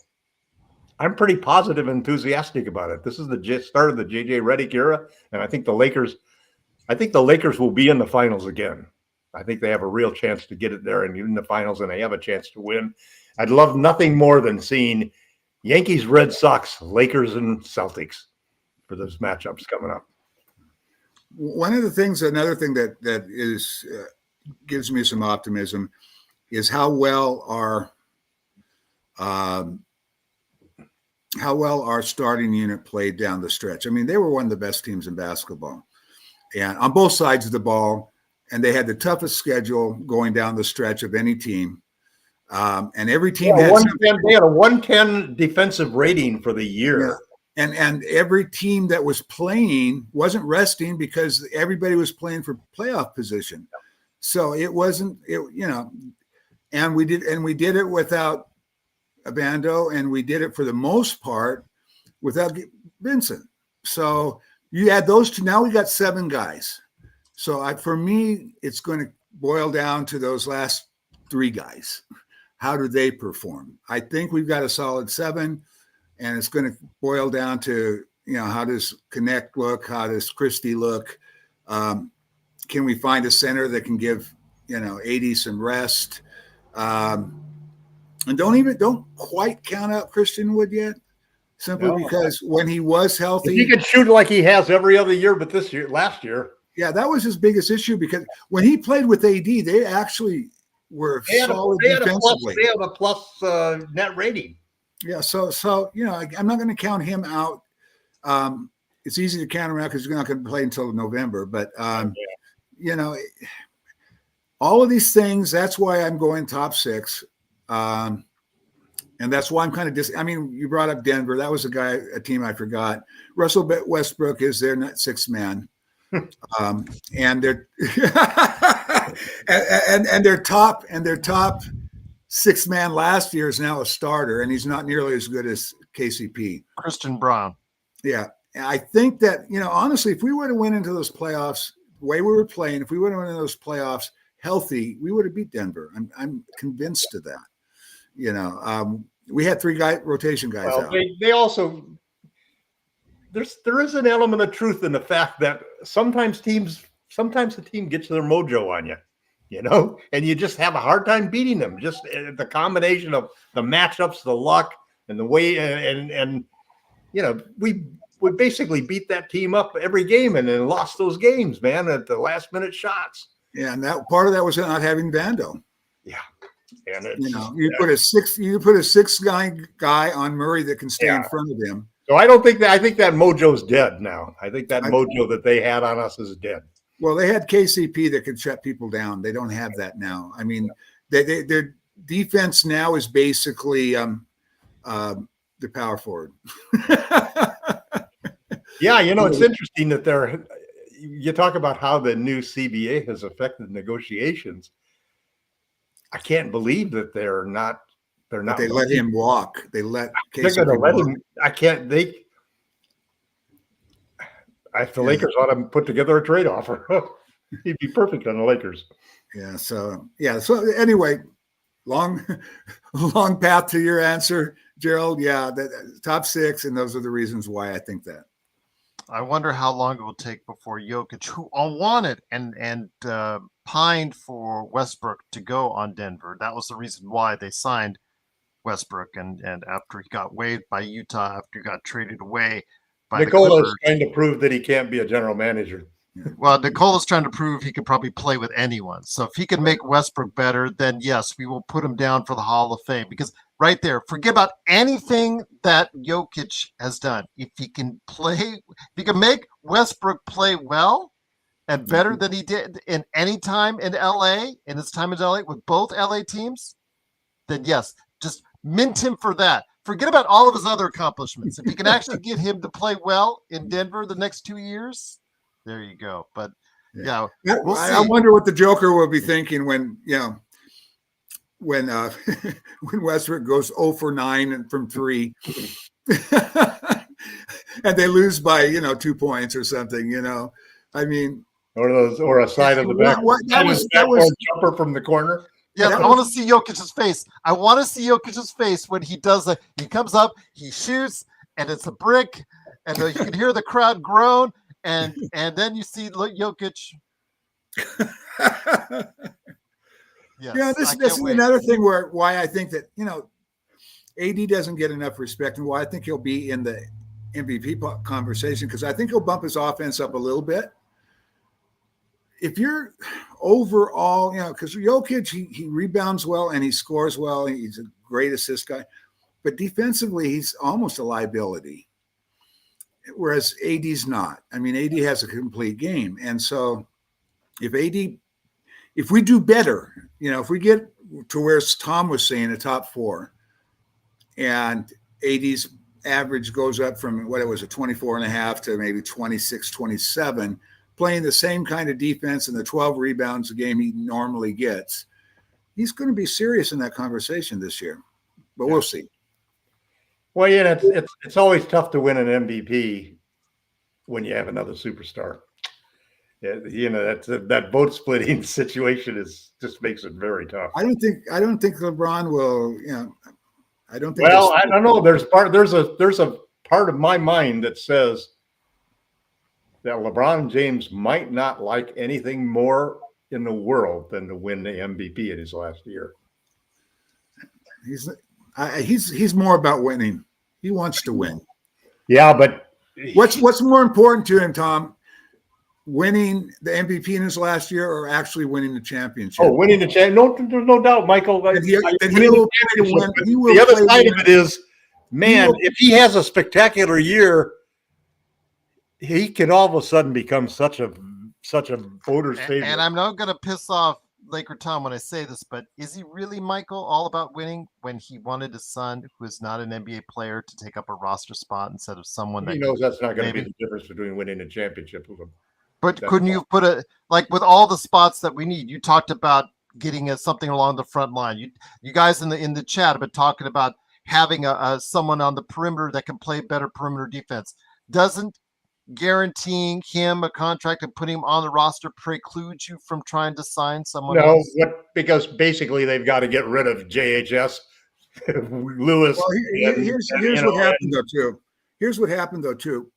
I'm pretty positive and enthusiastic about it. This is the start of the JJ Redick era, and I think the Lakers will be in the finals again. I think they have a real chance to get it there and get in the finals, and they have a chance to win. I'd love nothing more than seeing Yankees, Red Sox, Lakers, and Celtics for those matchups coming up. Another thing that is gives me some optimism is how well our starting unit played down the stretch. I mean, they were one of the best teams in basketball, and on both sides of the ball, and they had the toughest schedule going down the stretch of any team. And every team they had a 110 defensive rating for the year. Yeah. And every team that was playing wasn't resting because everybody was playing for playoff position. So it wasn't, and we did it without Abando, and we did it for the most part without Vincent. So you add those two, now we got 7 guys. So for me, it's going to boil down to those last 3 guys. How do they perform? I think we've got a solid 7, and it's going to boil down to, how does Connect look? How does Christie look? Can we find a center that can give, AD some rest? And don't quite count out Christian Wood yet, simply because when he was healthy, he could shoot like he has every other year, but last year. Yeah, that was his biggest issue, because when he played with AD, they actually were solid defensively. They have a plus net rating. Yeah, so I'm not going to count him out. It's easy to count him out because he's not going to play until November. But all of these things. That's why I'm going top 6, and that's why I'm kind of you brought up Denver. That was a team I forgot. Russell Westbrook is their 6th man. And they're and their top 6th man last year is now a starter, and he's not nearly as good as KCP. Christian Braun. Yeah, I think that honestly, if we would have went into those playoffs the way we were playing, if we would have went into those playoffs healthy, we would have beat Denver. I'm convinced of that. We had 3 rotation guys out. They also. There is an element of truth in the fact that sometimes the team gets their mojo on you, and you just have a hard time beating them. Just the combination of the matchups, the luck, and the way, and we basically beat that team up every game and then lost those games, man, at the last minute shots. Yeah, and that part of that was not having Vando. Yeah. And it's, you put a six guy on Murray that can stay in front of him. So I don't think that. I think that mojo's dead now. I think that mojo that they had on us is dead. Well, they had KCP that could shut people down. They don't have that now. I mean, their defense now is basically the power forward. Yeah, it's interesting that you talk about how the new CBA has affected negotiations. I can't believe that they're not. But they let him walk. They let they're going to let him. I can't. If the Lakers ought to put together a trade offer, he'd be perfect on the Lakers. Yeah. So anyway, long path to your answer, Gerald. Yeah, the top 6, and those are the reasons why I think that. I wonder how long it will take before Jokic, who all wanted and pined for Westbrook to go on Denver. That was the reason why they signed Westbrook, and after he got waived by Utah, after he got traded away by Nicola's trying to prove that he can't be a general manager. Well, Nicola's trying to prove he can probably play with anyone. So if he can make Westbrook better, then yes, we will put him down for the Hall of Fame, because right there, forget about anything that Jokic has done. If he can make Westbrook play well and better than he did in any time in LA, in his time in LA with both LA teams, then yes, just mint him for that. Forget about all of his other accomplishments. If you can actually get him to play well in Denver the next 2 years, there you go. But yeah, we'll see. I wonder what the Joker will be thinking when when Westbrook goes 0 for 9 from 3, and they lose by 2 points or something. I mean, or a side of the back. That was jumper from the corner. Yes, I want to see Jokic's face. I want to see Jokic's face when he does it. He comes up, he shoots, and it's a brick, and you can hear the crowd groan, and then you see Jokic. Yes, this is another thing why I think that AD doesn't get enough respect, and why I think he'll be in the MVP conversation, because I think he'll bump his offense up a little bit. If you're overall, because Jokic, he rebounds well and he scores well. He's a great assist guy, but defensively, he's almost a liability. Whereas AD's not. I mean, AD has a complete game. And so if we do better, if we get to where Tom was saying, a top 4, and AD's average goes up from what it was, a 24.5 to maybe 26, 27, playing the same kind of defense and the 12 rebounds a game he normally gets, he's going to be serious in that conversation this year. But we'll see. Well, yeah, it's always tough to win an MVP when you have another superstar. Yeah, that vote splitting situation just makes it very tough. I don't think LeBron will. I don't think. Well, I don't know. There's a part of my mind that says that LeBron James might not like anything more in the world than to win the MVP in his last year. He's more about winning. He wants to win. Yeah, but what's more important to him, Tom? Winning the MVP in his last year, or actually winning the championship? Oh, winning the championship. No doubt, Michael. The other side of it is, man, if he has a spectacular year, he can all of a sudden become such a voter's favorite. And I'm not going to piss off Laker Tom when I say this, but is he really, Michael, all about winning when he wanted his son, who is not an NBA player, to take up a roster spot instead of someone he knows that's not going to be the difference between winning a championship with him? But couldn't you put with all the spots that we need? You talked about getting something along the front line. You guys in the chat have been talking about having someone on the perimeter that can play better perimeter defense. Doesn't guaranteeing him a contract and putting him on the roster preclude you from trying to sign someone else? No, because basically they've got to get rid of JHS, Lewis. Well, here's what happened though too. Here's what happened though too.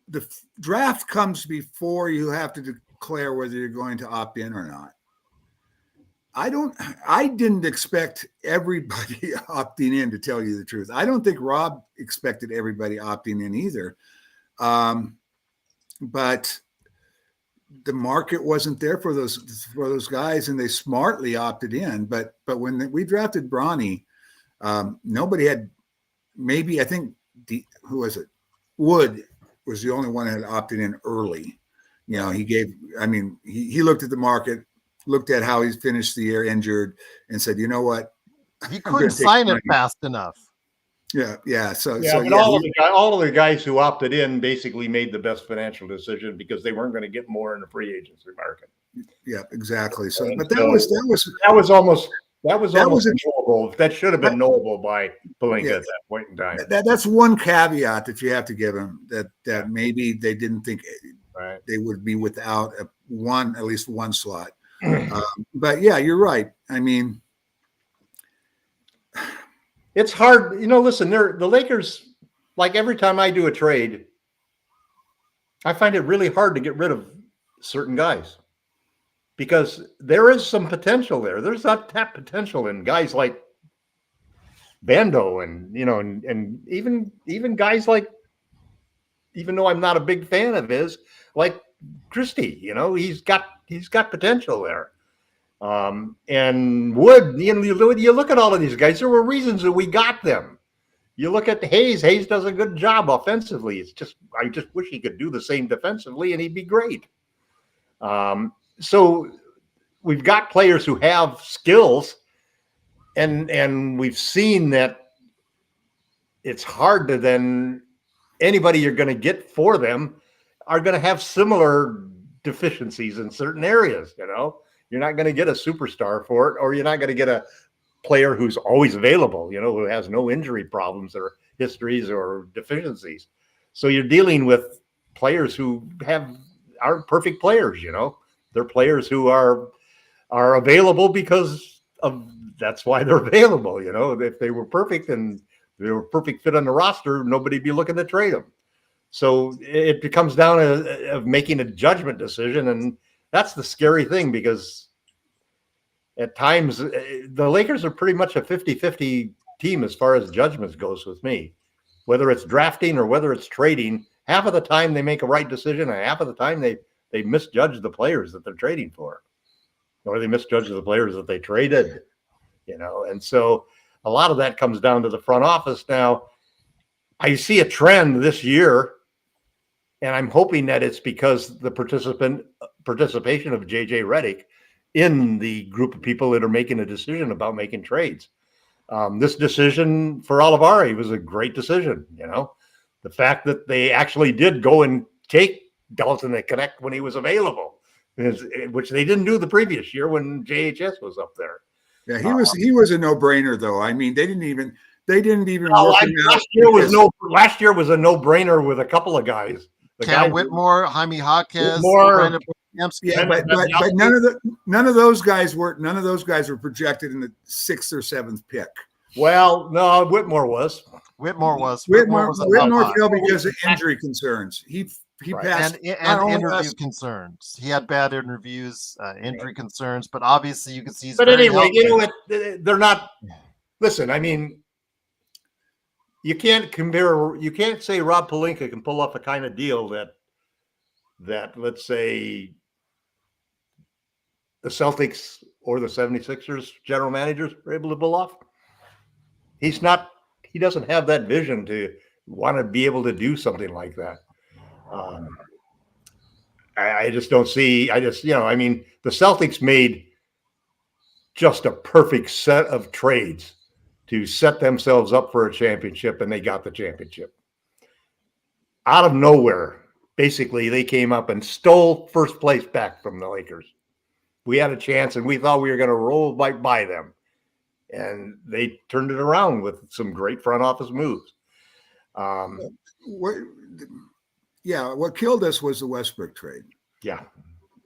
The draft comes before you have to declare whether you're going to opt in or not. I didn't expect everybody opting in, to tell you the truth. I don't think Rob expected everybody opting in either. But the market wasn't there for those guys, and they smartly opted in. But when we drafted Bronny, nobody had. Maybe I think who was it? Wood was the only one that had opted in early. You know, he gave. I mean, he looked at the market, looked at how he's finished the year injured, and said, "You know what? He couldn't sign it fast enough." Yeah. So but all of the guys who opted in basically made the best financial decision because they weren't going to get more in the free agency market. Yeah, exactly. So, And but so that was almost knowable. That should have been knowable by Pelinka at that point in time. That's one caveat that you have to give him, that maybe they didn't think they would be without at least one slot. But yeah, you're right. I mean, it's hard. Listen, the Lakers, like every time I do a trade, I find it really hard to get rid of certain guys because there is some potential there. There's untapped potential in guys like Bando and even guys like, even though I'm not a big fan of his, like Christie, he's got potential there. And Wood, you look at all of these guys, there were reasons that we got them. You look at Hayes does a good job offensively. I just wish he could do the same defensively and he'd be great. So we've got players who have skills and we've seen that it's hard to then anybody you're going to get for them are going to have similar deficiencies in certain areas, You're not going to get a superstar for it, or you're not going to get a player who's always available, who has no injury problems or histories or deficiencies. So you're dealing with players who aren't perfect players, They're players who are available because of that's why they're available, If they were perfect and they were perfect fit on the roster, nobody'd be looking to trade them. So it comes down to making a judgment decision, and that's the scary thing because at times the Lakers are pretty much a 50-50 team as far as judgments goes with me. Whether it's drafting or whether it's trading, half of the time they make a right decision and half of the time they misjudge the players that they're trading for. Or they misjudge the players that they traded, And so a lot of that comes down to the front office. Now, I see a trend this year, and I'm hoping that it's because the participation of JJ Redick in the group of people that are making a decision about making trades. This decision for Olivari was a great decision. The fact that they actually did go and take Dalton and Connect when he was available, which they didn't do the previous year when JHS was up there. Yeah, he was a no-brainer though. I mean, they didn't even work him out. Last year was a no-brainer with a couple of guys. Cam Whitmore, Jaime Jaquez, yeah, but none of those guys were projected in the 6th or 7th pick. Well, no, Whitmore was. Whitmore fell because of injury concerns. He passed and interview concerns. He had bad interviews, injury concerns, but obviously you can see. But anyway, they're not. Listen, I mean, you can't compare. You can't say Rob Pelinka can pull off a kind of deal that let's say the Celtics or the 76ers general managers were able to pull off. He's not. He doesn't have that vision to want to be able to do something like that. I just don't see. I mean, the Celtics made just a perfect set of trades to set themselves up for a championship, and they got the championship. Out of nowhere, basically, they came up and stole first place back from the Lakers. We had a chance, and we thought we were going to roll right by them. And they turned it around with some great front office moves. What killed us was the Westbrook trade. Yeah.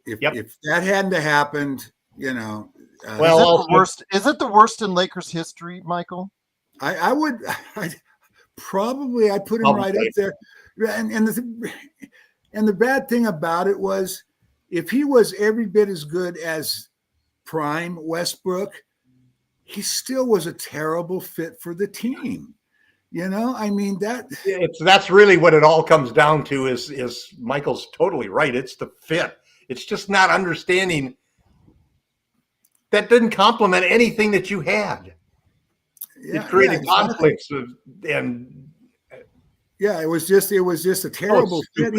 If that hadn't happened, is it the worst in Lakers history, Michael? I'd put him right up there. And the bad thing about it was, if he was every bit as good as prime Westbrook, he still was a terrible fit for the team. I mean, that's really what it all comes down to is Michael's totally right. It's the fit. It's just not understanding that didn't complement anything that you had. It created conflicts and it was just a terrible fit.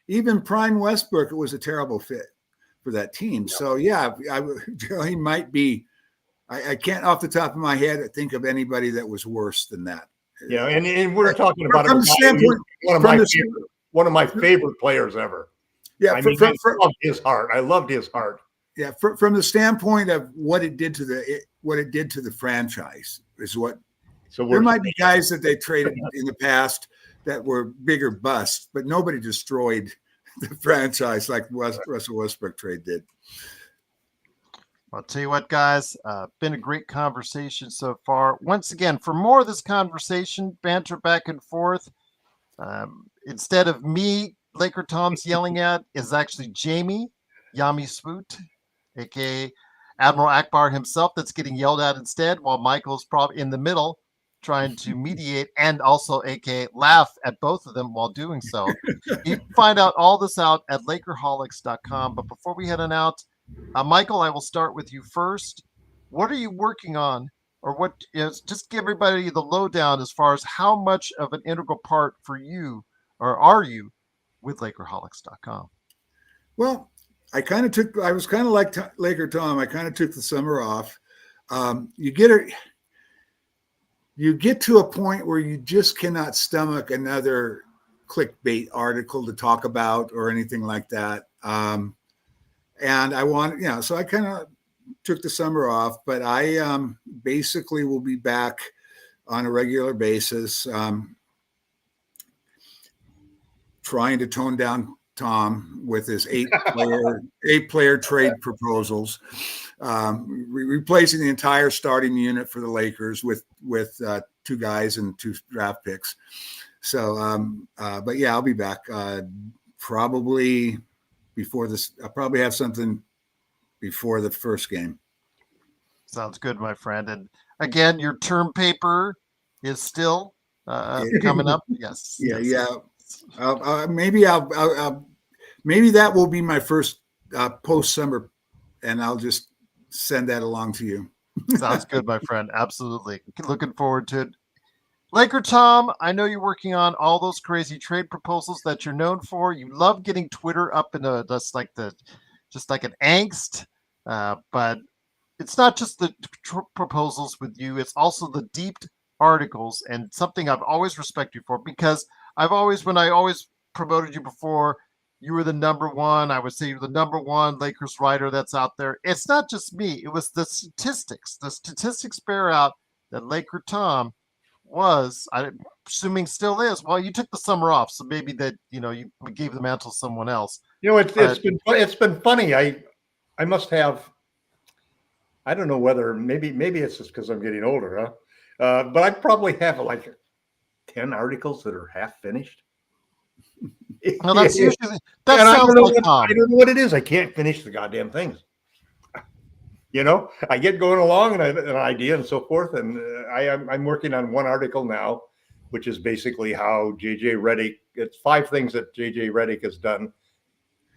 Even Prime Westbrook, it was a terrible fit for that team. So he might be. I can't off the top of my head think of anybody that was worse than that. Yeah, and we're talking about from the standpoint, one of my favorite players ever. Yeah, I loved his heart. I loved his heart. Yeah, from the standpoint of what it did to the franchise is what. So there might be guys that they traded in the past that were bigger busts, but nobody destroyed the franchise like Russell Westbrook trade did. I'll tell you what, guys, been a great conversation so far. Once again, for more of this conversation, banter back and forth, instead of me, Laker Tom's yelling at, is actually Jamie Yami Swoot, aka Admiral Akbar himself, that's getting yelled at instead, while Michael's probably in the middle trying to mediate and also aka laugh at both of them while doing so. You can find out all this out at Lakerholics.com. But before we head on out, Michael, I will start with you first. What are you working on, or what is, just give everybody the lowdown as far as how much of an integral part for you, or are you, with Lakerholics.com? Well, I was kind of like Laker Tom. I kind of took the summer off. You get to a point where you just cannot stomach another clickbait article to talk about or anything like that. And I want, so I kind of took the summer off, but I basically will be back on a regular basis, trying to tone down Tom with his eight player trade proposals, replacing the entire starting unit for the Lakers with two guys and 2 draft picks. So, but yeah, I'll be back probably before this. I'll probably have something before the first game. Sounds good, my friend. And again, your term paper is still coming up. Yes. Yeah. Maybe that will be my first post summer, and I'll just send that along to you. Sounds good, my friend. Absolutely. Looking forward to it. Laker Tom, I know you're working on all those crazy trade proposals that you're known for. You love getting Twitter up in just like an angst. But it's not just the proposals with you; it's also the deep articles, and something I've always respected you for, because when I always promoted you before, you were the number one. I would say you're the number one Lakers writer that's out there. It's not just me; it was the statistics. The statistics bear out that Laker Tom was, I'm assuming still is. Well, you took the summer off, so maybe that you gave the mantle to someone else. It's been funny. I must have. I don't know whether maybe it's just because I'm getting older, huh? But I probably have like 10 articles that are half finished. Well, that's usually that sounds like Tom. I don't know what it is. I can't finish the goddamn things. I get going along and I have an idea and so forth, and I'm working on one article now, which is basically how JJ Redick. It's 5 things that JJ Redick has done.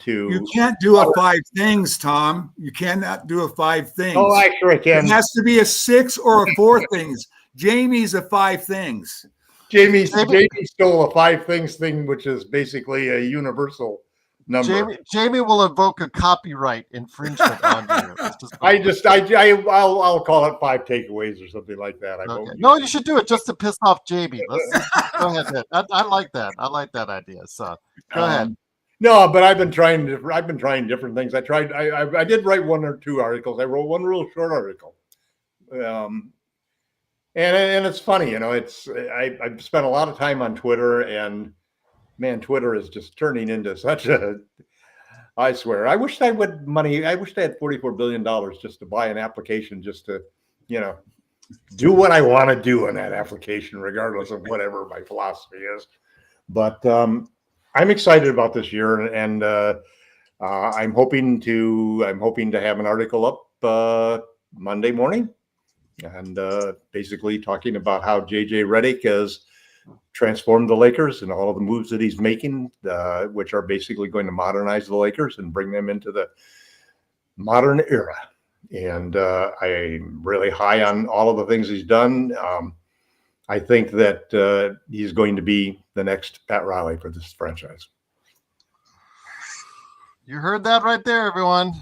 You can't do a 5 things, Tom. You cannot do a 5 things. Oh, I sure can. It has to be a 6 or a 4 things. Jamie's a 5 things. Jamie stole a 5 things thing, which is basically a universal number. Jamie will invoke a copyright infringement on you. I'll call it 5 takeaways or something like that. Okay. No, you should do it just to piss off Jamie. Go ahead. I like that. I like that idea. So go ahead. No, but I've been trying different things. I did write 1 or 2 articles. I wrote one real short article. And it's funny, I've spent a lot of time on Twitter, and man, Twitter is just turning into such a, I swear, I wish I had $44 billion just to buy an application, just to, do what I want to do in that application, regardless of whatever my philosophy is. But I'm excited about this year, and I'm hoping to have an article up Monday morning, and basically talking about how JJ Redick is transform the Lakers and all of the moves that he's making, which are basically going to modernize the Lakers and bring them into the modern era. And I'm really high on all of the things he's done. I think that he's going to be the next Pat Riley for this franchise. You heard that right there, everyone.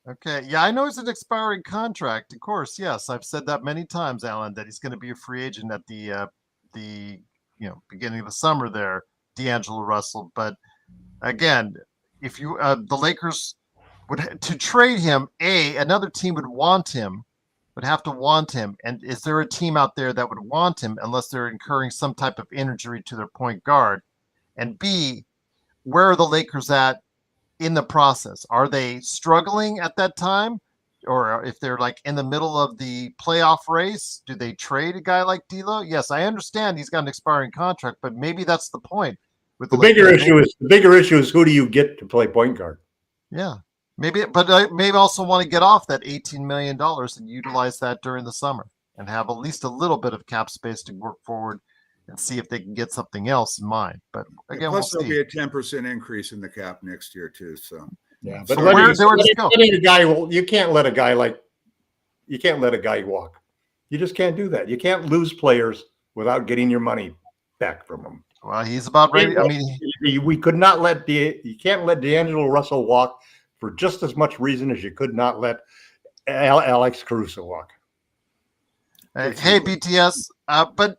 Okay. Yeah, I know it's an expiring contract. Of course, yes. I've said that many times, Alan, that he's going to be a free agent at the beginning of the summer there, D'Angelo Russell. But again, if you the Lakers would to trade him, another team would have to want him. And is there a team out there that would want him unless they're incurring some type of injury to their point guard? And B, where are the Lakers at in the process? Are they struggling at that time? Or if they're like in the middle of the playoff race, do they trade a guy like D'Lo? Yes, I understand he's got an expiring contract, but maybe that's the point. With the bigger issue is who do you get to play point guard? Yeah, maybe, but I maybe also want to get off that $18 million and utilize that during the summer and have at least a little bit of cap space to work forward and see if they can get something else in mind. But again, plus we'll there'll be a 10% increase in the cap next year too. So yeah, but so you can't let a guy walk. You just can't do that. You can't lose players without getting your money back from them. Well, he's about ready. I mean, we could not you can't let D'Angelo Russell walk for just as much reason as you could not let Alex Caruso walk. Hey, BTS, but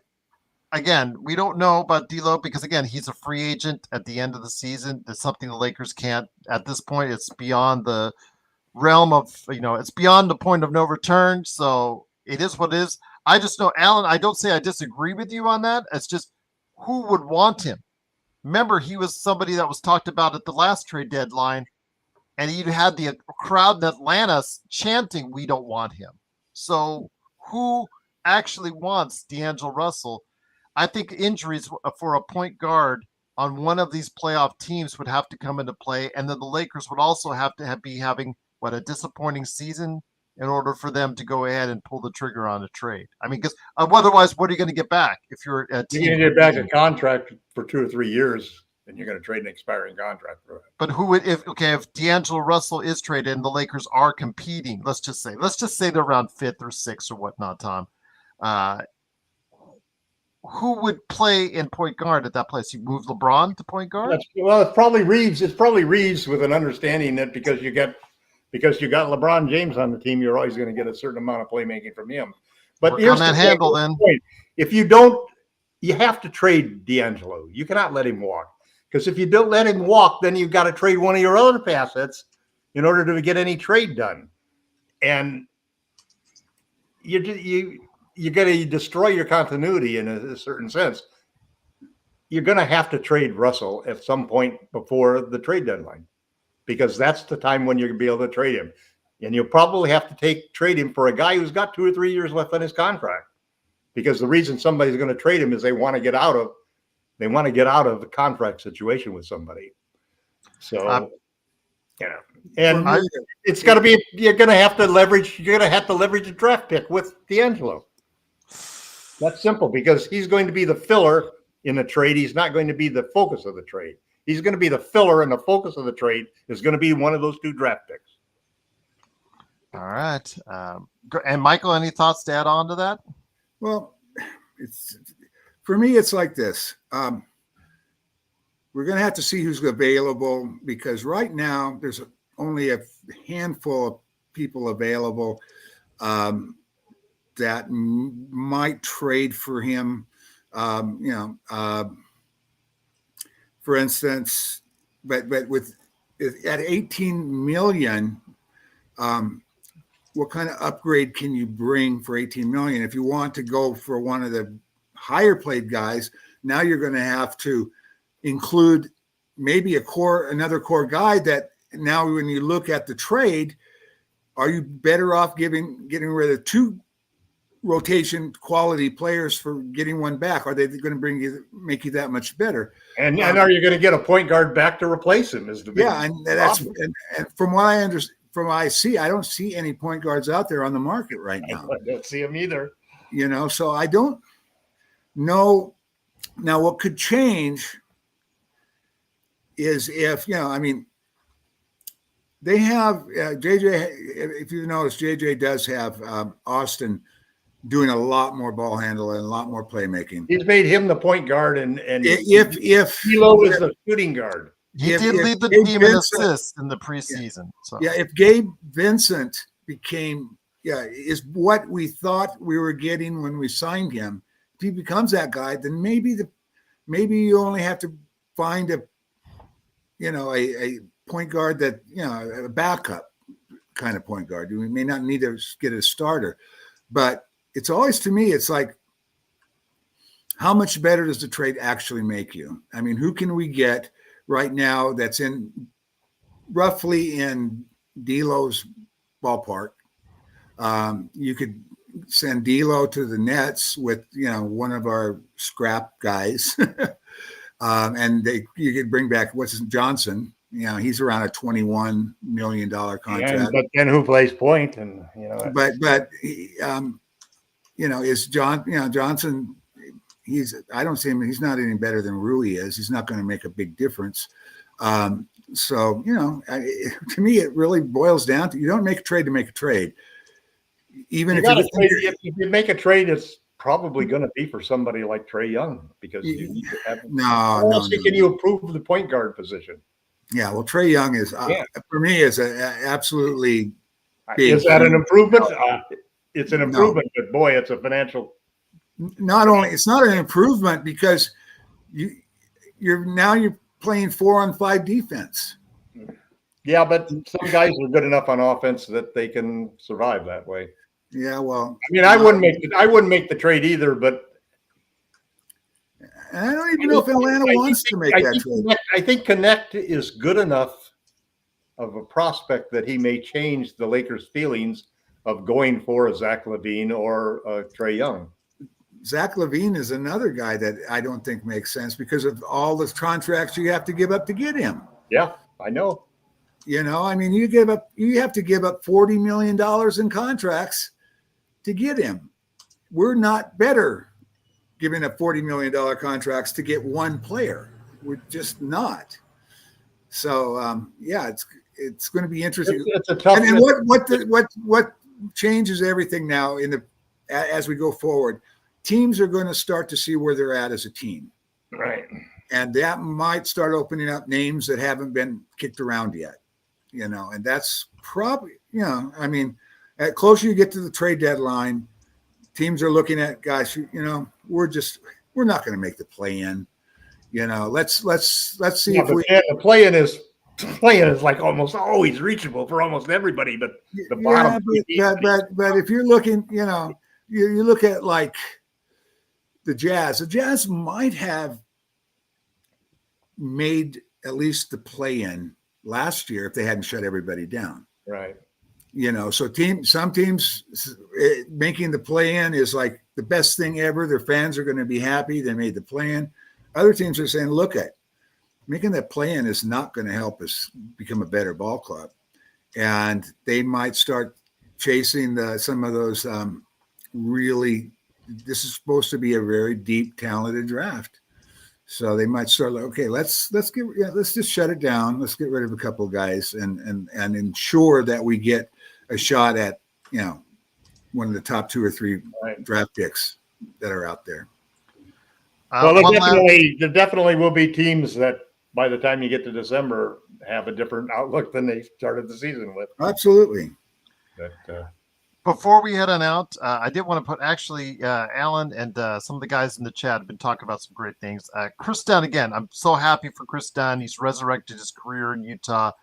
again, we don't know about D'Lo because again, he's a free agent at the end of the season. It's something the Lakers can't at this point. It's beyond the realm of it's beyond the point of no return. So it is what it is. I just know, Alan. I don't say I disagree with you on that. It's just who would want him. Remember, he was somebody that was talked about at the last trade deadline, and he had the crowd in Atlanta chanting, "We don't want him." So who actually wants D'Angelo Russell? I think injuries for a point guard on one of these playoff teams would have to come into play, and then the Lakers would also have to be having a disappointing season in order for them to go ahead and pull the trigger on a trade. I mean, because otherwise, what are you going to get back if you're a team? You're going to get back a contract for 2 or 3 years, and you're going to trade an expiring contract for it. But who would if D'Angelo Russell is traded and the Lakers are competing? Let's just say they're around 5th or 6th or whatnot, Tom. Who would play in point guard at that place? You move LeBron to point guard? Well, it's probably Reeves. It's probably Reeves with an understanding that because you got LeBron James on the team, you're always going to get a certain amount of playmaking from him. But here's that handle then. If you don't, you have to trade D'Angelo. You cannot let him walk, because if you don't let him walk, then you've got to trade one of your other assets in order to get any trade done, and you're going to destroy your continuity in a certain sense. You're going to have to trade Russell at some point before the trade deadline, because that's the time when you're going to be able to trade him. And you'll probably have to trade him for a guy who's got 2 or 3 years left on his contract, because the reason somebody's going to trade him is they want to get out of the contract situation with somebody. So, and it's got to be, you're going to have to leverage a draft pick with D'Angelo. That's simple, because he's going to be the filler in a trade. He's not going to be the focus of the trade. He's going to be the filler, and the focus of the trade is going to be one of those 2 draft picks. All right. And Michael, any thoughts to add on to that? Well, for me, it's like this. We're going to have to see who's available, because right now there's only a handful of people available that might trade for him. For instance, but with at 18 million, what kind of upgrade can you bring for 18 million? If you want to go for one of the higher played guys, now you're going to have to include maybe another core guy that now when you look at the trade, are you better off getting rid of 2 rotation quality players for getting one back? Are they going to make you that much better? And are you going to get a point guard back to replace him? Is the big and from what I understand, from what I see, I don't see any point guards out there on the market right now. I don't see them either. So I don't know Now, what could change is if, I mean, they have JJ. If you notice, JJ does have Austin doing a lot more ball handling and a lot more playmaking. He's made him the point guard, and if D'Lo is the shooting guard. He did lead the Gabe team in assists in the preseason. So if Gabe Vincent became is what we thought we were getting when we signed him, if he becomes that guy, then maybe you only have to find a point guard that, a backup kind of point guard. We may not need to get a starter, but it's always, to me, it's like, how much better does the trade actually make you? I mean, who can we get right now that's roughly in D'Lo's ballpark? You could send D'Lo to the Nets with, one of our scrap guys. And you could bring back Johnson. He's around a $21 million contract. But then who plays point? And but is Johnson? I don't see him. He's not any better than Rui is. He's not going to make a big difference. So to me, it really boils down to, you don't make a trade to make a trade. Even if you make a trade, it's probably going to be for somebody like Trae Young, because you need to have. Can you improve the point guard position? Yeah, well, Trae Young is for me is absolutely big. Is that an improvement? It's an improvement, but boy, it's a financial. Not only it's not an improvement because you're playing 4-on-5 defense. Yeah, but some guys are good enough on offense that they can survive that way. Yeah, well, I mean, I wouldn't make the trade either, but I don't even know if Atlanta wants to make that trade. I think Connect is good enough of a prospect that he may change the Lakers' feelings of going for a Zach LaVine or a Trae Young. Zach LaVine is another guy that I don't think makes sense because of all the contracts you have to give up to get him. Yeah, I know. I mean, you have to give up $40 million in contracts to get him. We're not better giving up $40 million contracts to get one player. We're just not. So it's going to be interesting. It's a tough. And what changes everything now as we go forward? Teams are going to start to see where they're at as a team, right? And that might start opening up names that haven't been kicked around yet. And that's probably, I mean, at closer you get to the trade deadline, teams are looking at, guys, we're not going to make the play-in. Let's see if we. The play-in is like almost always reachable for almost everybody, but the bottom. But if you're looking, you look at like the Jazz. The Jazz might have made at least the play-in last year if they hadn't shut everybody down. Right. So some teams making the play-in is like the best thing ever. Their fans are going to be happy they made the play-in. Other teams are saying, look, making that play-in is not going to help us become a better ball club. And they might start chasing some of those really, this is supposed to be a very deep, talented draft. So they might start like, okay, let's just shut it down. Let's get rid of a couple of guys and ensure that we get a shot at, one of the top 2 or 3 draft picks that are out there. Well, there definitely will be teams that by the time you get to December have a different outlook than they started the season with. Absolutely. But, before we head on out, I did want to put Alan and some of the guys in the chat have been talking about some great things. Chris Dunn, again, I'm so happy for Chris Dunn. He's resurrected his career in Utah,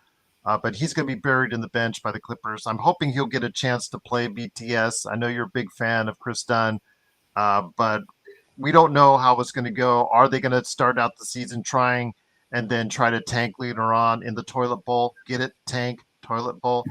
but he's going to be buried in the bench by the Clippers. I'm hoping he'll get a chance to play BTS. I know you're a big fan of Chris Dunn, but we don't know how it's going to go. Are they going to start out the season trying and then try to tank later on in the toilet bowl? Get it? Tank, toilet bowl.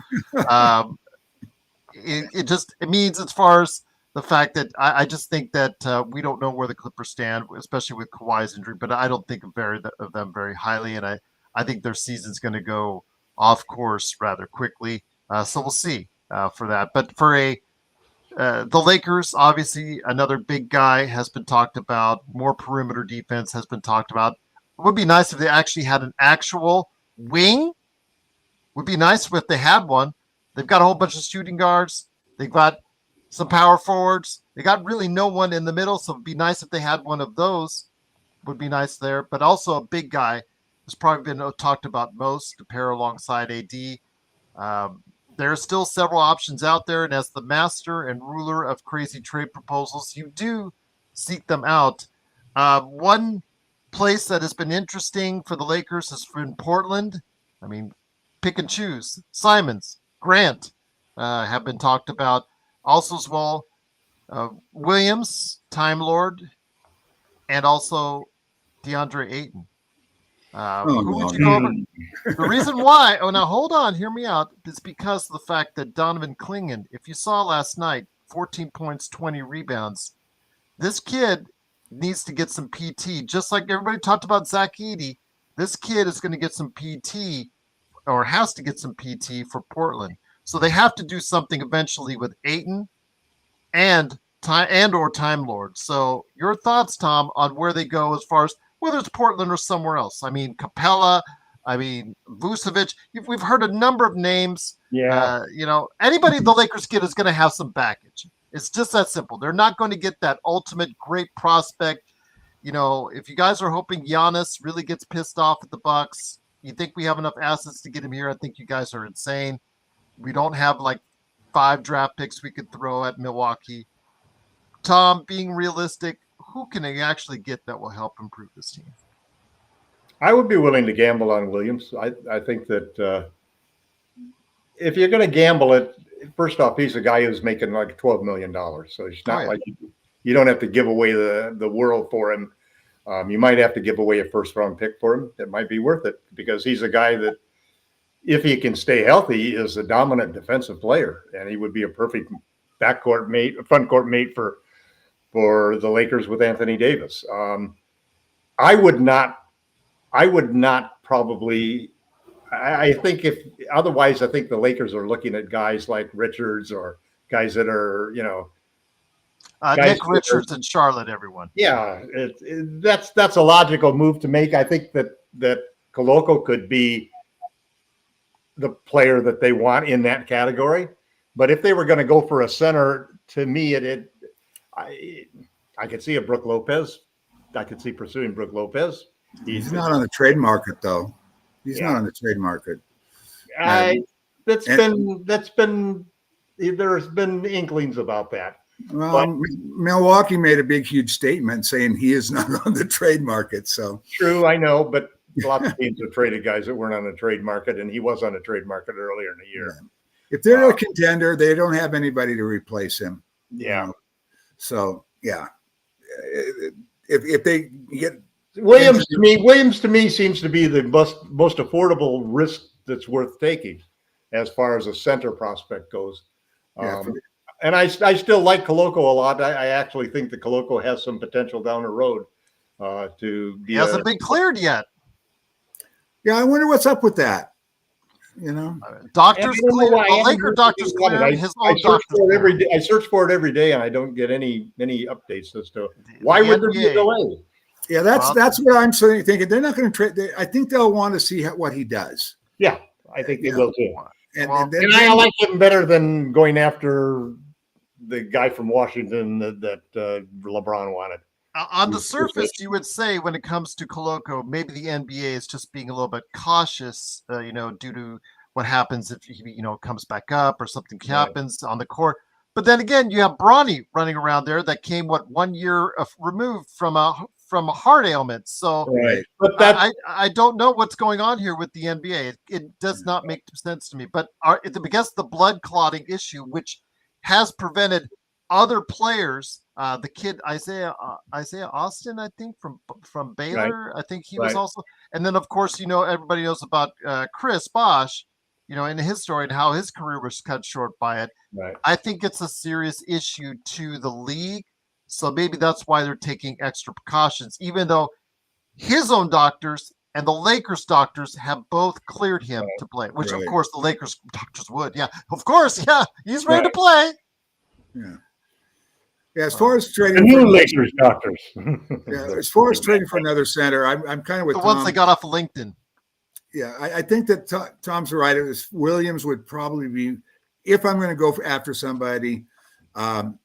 It means, as far as the fact that I just think that we don't know where the Clippers stand, especially with Kawhi's injury, but I don't think of them very highly. And I think their season's going to go off course rather quickly. So we'll see for that. But for a The Lakers, obviously, another big guy has been talked about. More perimeter defense has been talked about. It would be nice if they actually had an actual wing. Would be nice if they had one. They've got a whole bunch of shooting guards. They've got some power forwards. They got really no one in the middle, so it'd be nice if they had one of those. Would be nice there. But also a big guy has probably been talked about most to pair alongside AD. There are still several options out there, and as the master and ruler of crazy trade proposals, you do seek them out. One place that has been interesting for the Lakers has been Portland. I mean, pick and choose. Simons, Grant have been talked about. Also as well, Williams, Time Lord, and also DeAndre Ayton. Who would you go over? The reason why, now hold on, hear me out, is because of the fact that Donovan Clingan, if you saw last night, 14 points, 20 rebounds, this kid needs to get some PT. Just like everybody talked about Zach Edey, this kid is going to get some PT or has to get some PT for Portland. So they have to do something eventually with Ayton and or Time Lord. So your thoughts, Tom, on where they go as far as whether it's Portland or somewhere else. I mean, Capella, I mean, Vucevic. We've heard a number of names. Yeah. Anybody the Lakers get is going to have some baggage. It's just that simple. They're not going to get that ultimate great prospect. If you guys are hoping Giannis really gets pissed off at the Bucks, you think we have enough assets to get him here? I think you guys are insane. We don't have like 5 draft picks we could throw at Milwaukee. Tom, being realistic, who can they actually get that will help improve this team? I would be willing to gamble on Williams. I think that if you're going to gamble it, first off, he's a guy who's making like $12 million. So it's not like you don't have to give away the world for him. You might have to give away a first-round pick for him. It might be worth it because he's a guy that, if he can stay healthy, is a dominant defensive player, and he would be a perfect backcourt mate, front court mate for the Lakers with Anthony Davis. I would not probably. I think I think the Lakers are looking at guys like Richards or guys that are, Nick Richards in Charlotte. Everyone. Yeah, that's a logical move to make. I think that Koloko could be the player that they want in that category. But if they were going to go for a center, to me, I could see a Brook Lopez. I could see pursuing Brook Lopez. He's not on the trade market, though. He's not on the trade market. There's been inklings about that. Well, Milwaukee made a big, huge statement saying he is not on the trade market. So true, I know, but lots of teams have traded guys that weren't on the trade market, and he was on the trade market earlier in the year. Yeah. If they're a contender, they don't have anybody to replace him. Yeah. So yeah, if they get Williams to me seems to be the most affordable risk that's worth taking as far as a center prospect goes. And I still like Koloko a lot. I actually think that Koloko has some potential down the road to be. He hasn't been cleared yet. Yeah, I wonder what's up with that. Doctors cleared. Laker doctors cleared. His own doctors. I search for it every day, and I don't get any updates as to why would there be a delay. Yeah, that's what I'm thinking. They're not going to trade. I think they'll want to see what he does. Yeah, I think they will too. And I like him better than going after the guy from Washington that LeBron wanted. On the surface, you would say when it comes to Koloko, maybe the NBA is just being a little bit cautious, due to what happens if he, comes back up or something happens on the court. But then again, you have Bronny running around there that came 1 year removed from a heart ailment. So but I don't know what's going on here with the NBA. It does not make sense to me. But because the blood clotting issue, which has prevented other players, the kid Isaiah Austin, I think from Baylor, I think he was also, and then of course everybody knows about Chris Bosh, in his story and how his career was cut short by it. Right. I think it's a serious issue to the league, so maybe that's why they're taking extra precautions, even though his own doctors and the Lakers doctors have both cleared him to play, which of course the Lakers doctors would. Yeah, of course. Yeah, he's ready to play. Yeah. Yeah, as far as The trading new for Lakers doctors. yeah, as far as trading for another center, I'm kind of with The Tom. ones they got off of LinkedIn. Yeah, I think that Tom's right. It was Williams would probably be, if I'm going to go after somebody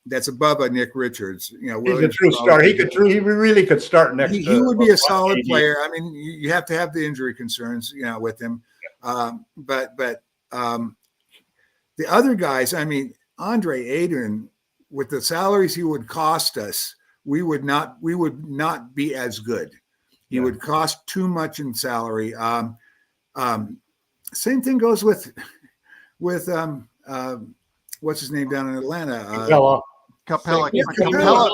that's above a Nick Richards. You know, He's a Williams true starter. He really could start next to. He would be a solid AD. player. I mean, you have to have the injury concerns, you know, with him. But the other guys, I mean, Andre Adrian, with the salaries he would cost us, we would not be as good. He would cost too much in salary. Same thing goes with what's his name down in Atlanta? Capella. Yeah, Capella.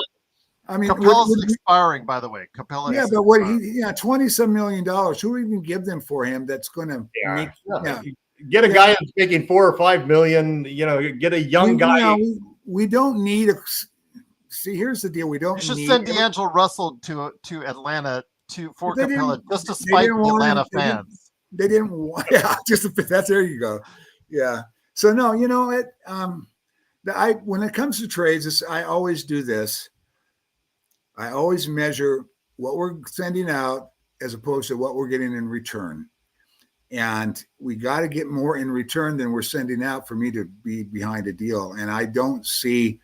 I mean, Capella's expiring, by the way. Capella. Yeah, but what $20-some million. Who would even give them for him? That's going to make. Yeah. Get a guy that's making $4 or $5 million. You know, get a young guy. We don't need a. See, here's the deal. We don't. You should need send D'Angelo Russell to Atlanta for They Capella just to spite the Atlanta fans. They didn't want. Yeah, that's there you go. Yeah. So no, you know it. When it comes to trades, I always do this. I always measure what we're sending out as opposed to what we're getting in return. And we got to get more in return than we're sending out for me to be behind a deal. And I don't see,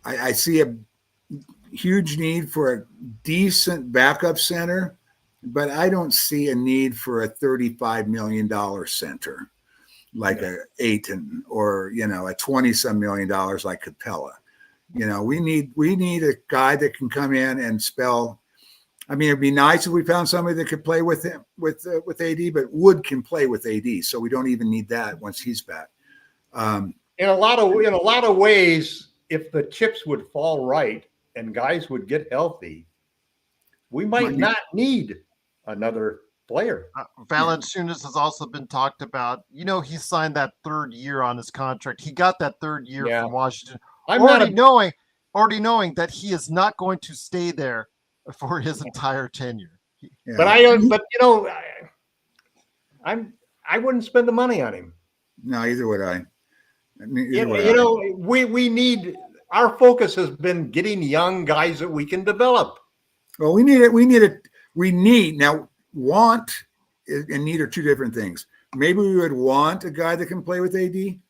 I see a huge need for a decent backup center, but I don't see a need for a $35 million center like a Ayton or, you know, a 20-some million dollars like Capella. You know, we need a guy that can come in and spell. I mean, it'd be nice if we found somebody that could play with him with AD, but Wood can play with AD, so we don't even need that once he's back. In a lot of ways, if the chips would fall right and guys would get healthy, we might not need another player. Valanciunas has also been talked about. You know, he signed that 3rd year on his contract. He got that 3rd year from Washington. Already knowing that he is not going to stay there for his entire tenure. Yeah. But I wouldn't spend the money on him. No, either would I. We need, our focus has been getting young guys that we can develop. Well, we need now. Want and need are two different things. Maybe we would want a guy that can play with AD,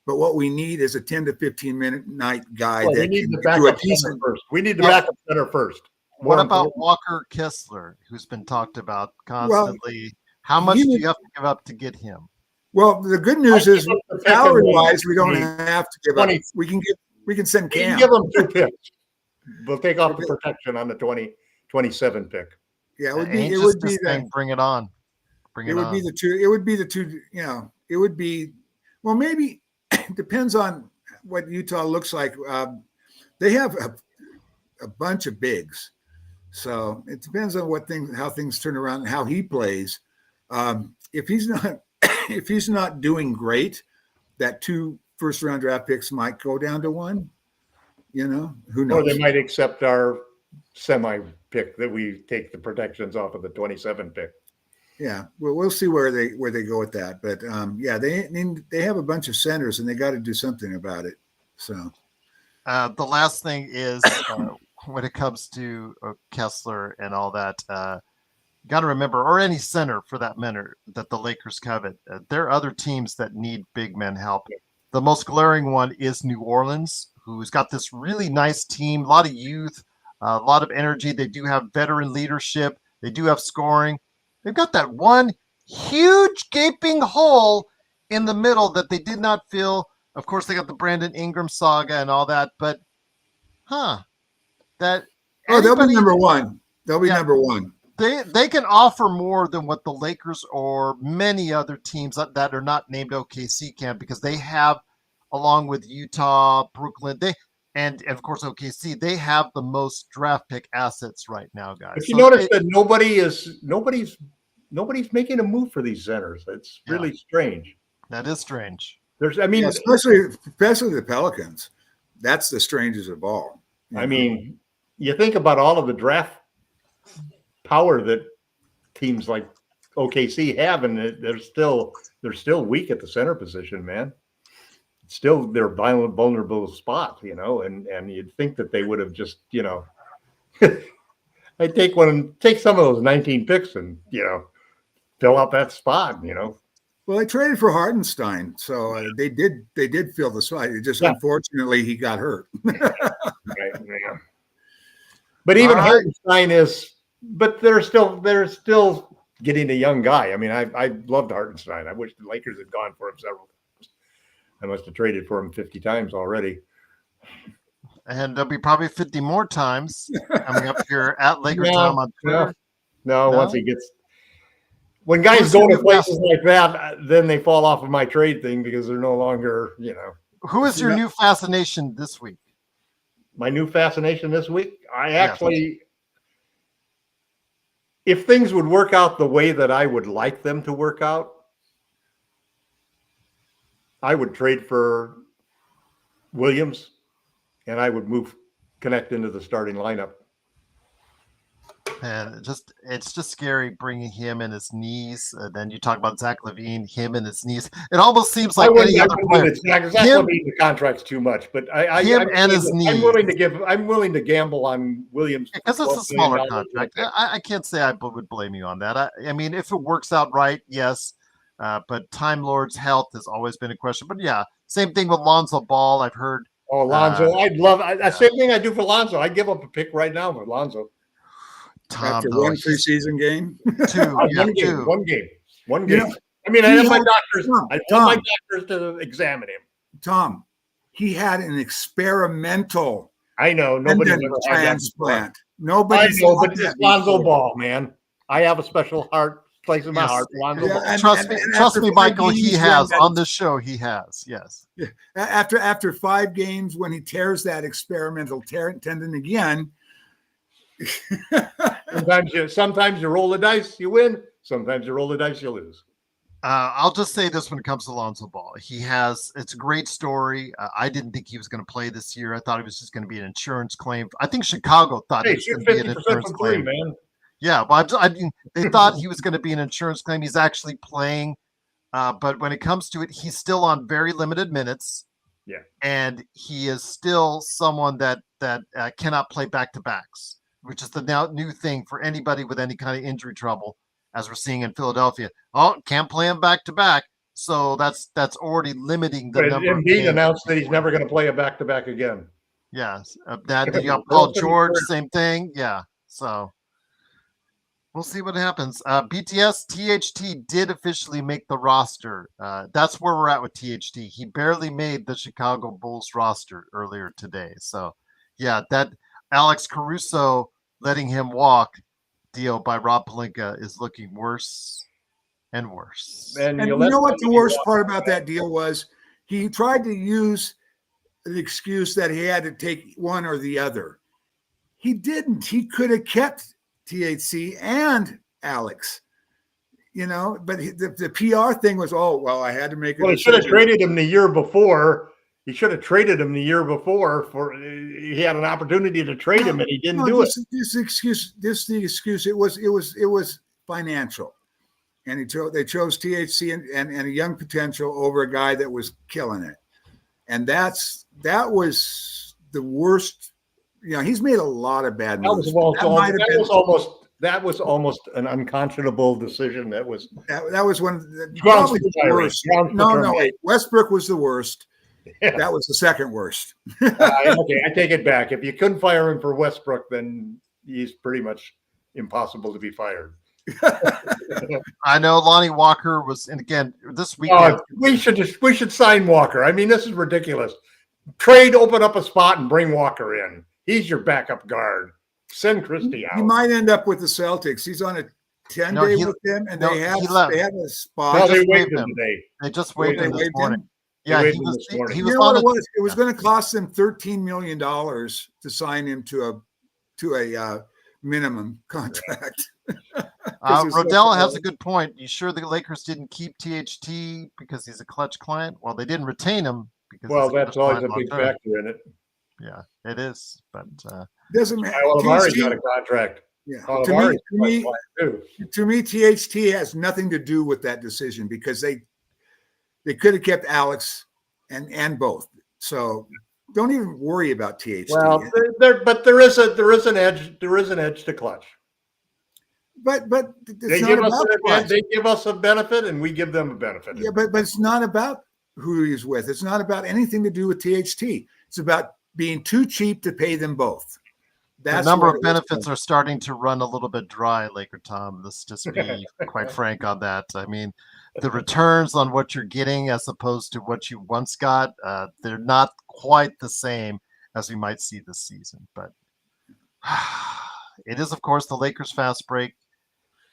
but what we need is a 10 to 15 minute night guy that need can the backup center first. We need the backup center first. What about Walker Kessler, who's been talked about constantly? How much do you have to give up to get him? Well, the good news is salary wise, we don't have to give up. We can send Cam. Give them 2 picks. We'll take off the protection on the 2027 pick. Yeah, it would be that. Bring it on. It would be the two. It would be the two. You know, it would be. Well, maybe it depends on what Utah looks like. They have a bunch of bigs, so it depends on how things turn around and how he plays. If he's not doing great, that 2 first-round draft picks might go down to 1. You know, who knows? Or they might accept our semi pick that we take the protections off of the 27 pick. Yeah, well, we'll see where they go with that. But they have a bunch of centers and they got to do something about it. So the last thing is when it comes to Kessler and all that, got to remember, or any center for that matter, that the Lakers covet. There are other teams that need big men help. The most glaring one is New Orleans, who's got this really nice team, a lot of youth. A lot of energy. They do have veteran leadership. They do have scoring. They've got that one huge gaping hole in the middle that they did not fill. Of course, they got the Brandon Ingram saga and all that, but they'll be number 1. They'll be number 1. They can offer more than what the Lakers or many other teams that are not named OKC can, because they have, along with Utah, Brooklyn, and of course OKC, they have the most draft pick assets right now, guys. If you notice that nobody's making a move for these centers. It's really strange. That is strange. Especially the Pelicans. That's the strangest of all. I mean, you think about all of the draft power that teams like OKC have, and they're still weak at the center position, man. still their violent, vulnerable spot, you know, and you'd think that they would have just, you know, I take some of those 19 picks and, you know, fill out that spot, you know. Well, they traded for Hartenstein, so they did fill the spot. It just unfortunately he got hurt. Right, yeah. But even Hartenstein but they're still getting a young guy. I mean, I loved Hartenstein. I wish the Lakers had gone for him several times. I must have traded for him 50 times already. And there'll be probably 50 more times coming up here at Laker Tom on Twitter. No, once he gets. When guys go to places like that, then they fall off of my trade thing because they're no longer, you know. Who is your new fascination this week? My new fascination this week? I actually, if things would work out the way that I would like them to work out, I would trade for Williams and I would connect into the starting lineup. And it's just scary bringing him and his knees. Then you talk about Zach LaVine, him and his knees. It almost seems like any other player. Zach LaVine, the contract's too much, but his knees. I'm willing to gamble on Williams because it's a smaller contract. I can't say I would blame you on that. I mean, if it works out right, yes. But Time Lord's health has always been a question. But yeah, same thing with Lonzo Ball. I've heard. Oh, Lonzo! Same thing I do for Lonzo. I'd give up a pick right now for Lonzo. After one preseason game, one game. You know, I mean, I have my doctors. I want my doctors to examine him. Tom, he had an experimental. I know nobody transplant. Nobody. I know, but it's Lonzo Ball, man. I have a special place in my heart. Lonzo Ball. Trust me, Michael. He has on the show. He has. Yes. Yeah. After 5 games, when he tears that experimental tendon again. Sometimes you roll the dice, you win. Sometimes you roll the dice, you lose. I'll just say this when it comes to Lonzo Ball. It's a great story. I didn't think he was going to play this year. I thought it was just going to be an insurance claim. I think Chicago thought it was going to be an insurance claim. Man. Yeah, well, they thought he was going to be an insurance claim. He's actually playing. But when it comes to it, he's still on very limited minutes. Yeah. And he is still someone that cannot play back-to-backs, which is the new thing for anybody with any kind of injury trouble, as we're seeing in Philadelphia. Oh, can't play him back-to-back. So that's already limiting the number. Embiid announced that he's never going to play a back-to-back again. Yes. You got Paul George, same thing. Yeah. So we'll see what happens. BTS THT did officially make the roster. That's where we're at with THT. He barely made the Chicago Bulls roster earlier today. So, yeah, that Alex Caruso letting him walk deal by Rob Pelinka is looking worse and worse. And you know what the worst part about that deal was? He tried to use the excuse that he had to take one or the other. He didn't. He could have kept THC and Alex, you know, but the PR thing was, I had to make it. Well, he should have traded him the year before. He should have traded him the year before. He had an opportunity to trade him, and he didn't do it. This excuse. It was financial, and they chose THC and a young potential over a guy that was killing it, and that was the worst. You know, he's made a lot of bad moves. That was almost an unconscionable decision. That was one of the worst. No, wait. Westbrook was the worst. Yeah. That was the second worst. Okay, I take it back. If you couldn't fire him for Westbrook, then he's pretty much impossible to be fired. I know Lonnie Walker was, and again, this weekend we should sign Walker. I mean, this is ridiculous. Trade, open up a spot, and bring Walker in. He's your backup guard. Send Christie out. He might end up with the Celtics. He's on a 10-day with them, and they have a spot. No, they waived him today. They just waived him this morning. Yeah, he was you know what it was? It was going to cost them $13 million to sign him to a minimum contract. Rodell has a good point. You sure the Lakers didn't keep THT because he's a clutch client? Well, they didn't retain him because that's always a big factor in it. Yeah, it is. But doesn't matter. Alvarez got a contract. Yeah. To me, THT has nothing to do with that decision because they could have kept Alex and both. So don't even worry about THT. Well, there is an edge to clutch. But it's They not give about clutch. they give us a benefit, and we give them a benefit. Yeah, but it's not about who he's with. It's not about anything to do with THT. It's about being too cheap to pay them both. The number of benefits are starting to run a little bit dry, Laker Tom. Let's just be quite frank on that. I mean, the returns on what you're getting as opposed to what you once got, they're not quite the same as we might see this season. But it is, of course, the Lakers Fast Break.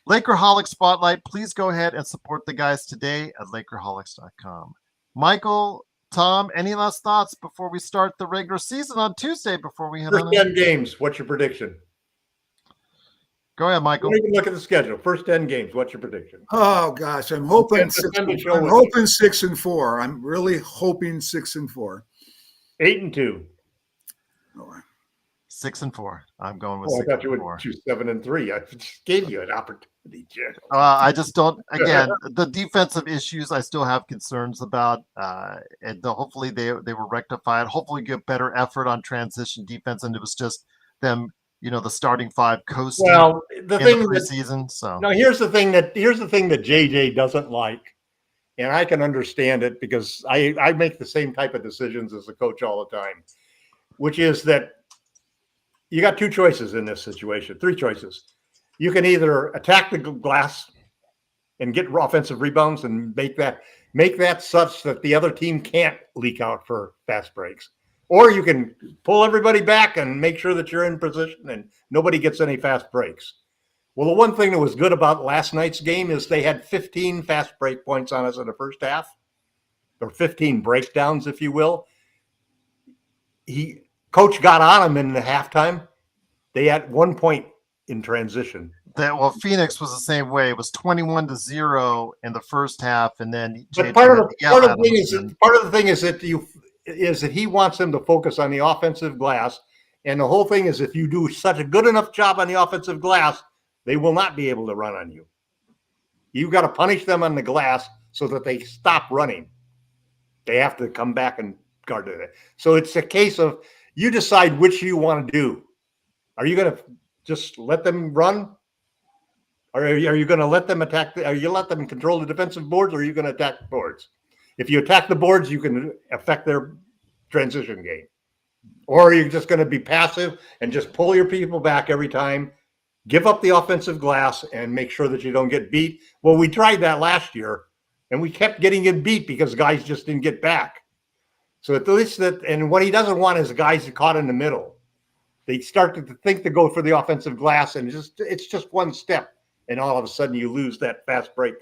Lakerholic Spotlight. Please go ahead and support the guys today at Lakerholics.com. Michael, Tom, any last thoughts before we start the regular season on Tuesday before we head First on? 10 games, what's your prediction? Go ahead, Michael. Don't even look at the schedule. First 10 games, what's your prediction? Oh gosh, I'm hoping 6-4. I'm really hoping 6-4. 8-2. 6-4. I'm going with 6-4. I thought you would choose 7-3. I just gave you an opportunity, Jim. I just don't. Again, the defensive issues I still have concerns about, and hopefully they were rectified. Hopefully, get better effort on transition defense, and it was just them, the starting five coasting. Well, the thing preseason. So now here's the thing that JJ doesn't like, and I can understand it because I make the same type of decisions as a coach all the time, which is that. You got two choices in this situation, three choices. You can either attack the glass and get offensive rebounds and make that such that the other team can't leak out for fast breaks. Or you can pull everybody back and make sure that you're in position and nobody gets any fast breaks. Well, the one thing that was good about last night's game is they had 15 fast break points on us in the first half, or 15 breakdowns, if you will. Coach got on them in the halftime. They had 1 point in transition. Phoenix was the same way. It was 21-0 in the first half, and then. But part of the thing is that he wants them to focus on the offensive glass, and the whole thing is if you do such a good enough job on the offensive glass, they will not be able to run on you. You've got to punish them on the glass so that they stop running. They have to come back and guard it. So it's a case of. You decide which you want to do. Are you going to just let them run? Or are you going to let them attack? Are you let them control the defensive boards, or are you going to attack the boards? If you attack the boards, you can affect their transition game. Or are you just going to be passive and just pull your people back every time, give up the offensive glass, and make sure that you don't get beat? Well, we tried that last year, and we kept getting beat because guys just didn't get back. So at least and what he doesn't want is guys caught in the middle. They start to think to go for the offensive glass, and it's just one step, and all of a sudden you lose that fast break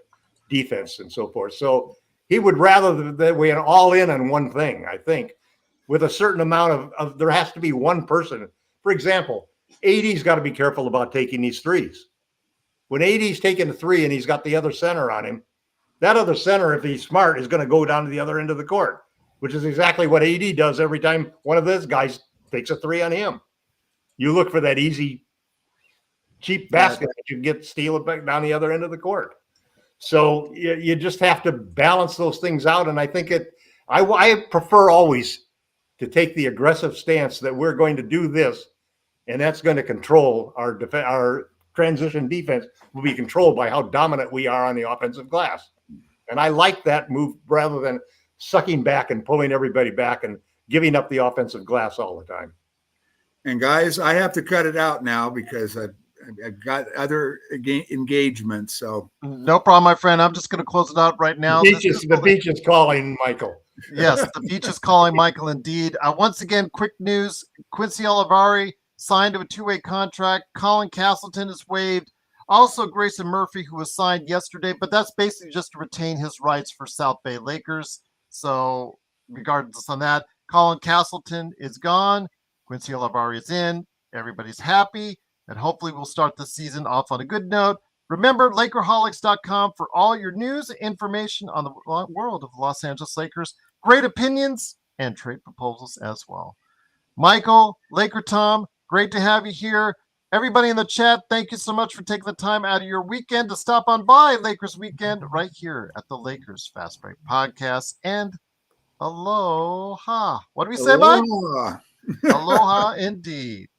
defense and so forth. So he would rather that we went all in on one thing, I think, with a certain amount of there has to be one person. For example, AD's got to be careful about taking these threes. When AD's taking a three and he's got the other center on him, that other center, if he's smart, is going to go down to the other end of the court, which is exactly what AD does every time one of those guys takes a three on him. You look for that easy, cheap basket that you get, steal it back down the other end of the court. So you just have to balance those things out. And I think I prefer always to take the aggressive stance that we're going to do this, and that's going to control our transition defense will be controlled by how dominant we are on the offensive glass. And I like that move rather than sucking back and pulling everybody back and giving up the offensive glass all the time. And guys, I have to cut it out now because I've got other engagements. So no problem, my friend. I'm just going to close it out right now. The beach is calling, Michael. Yes, the beach is calling, Michael. Indeed. Once again, quick news: Quincy Olivari signed to a two-way contract. Colin Castleton is waived. Also, Grayson Murphy, who was signed yesterday, but that's basically just to retain his rights for South Bay Lakers. So, regardless on that, Colin Castleton is gone. Quincy Olivari is in. Everybody's happy, and hopefully we'll start the season off on a good note. Remember, Lakerholics.com for all your news and information on the world of the Los Angeles Lakers. Great opinions and trade proposals as well. Michael, Laker Tom, great to have you here. Everybody in the chat, thank you so much for taking the time out of your weekend to stop on by Lakers Weekend right here at the Lakers Fast Break Podcast and Aloha. What do we say, bud? Aloha. Aloha indeed.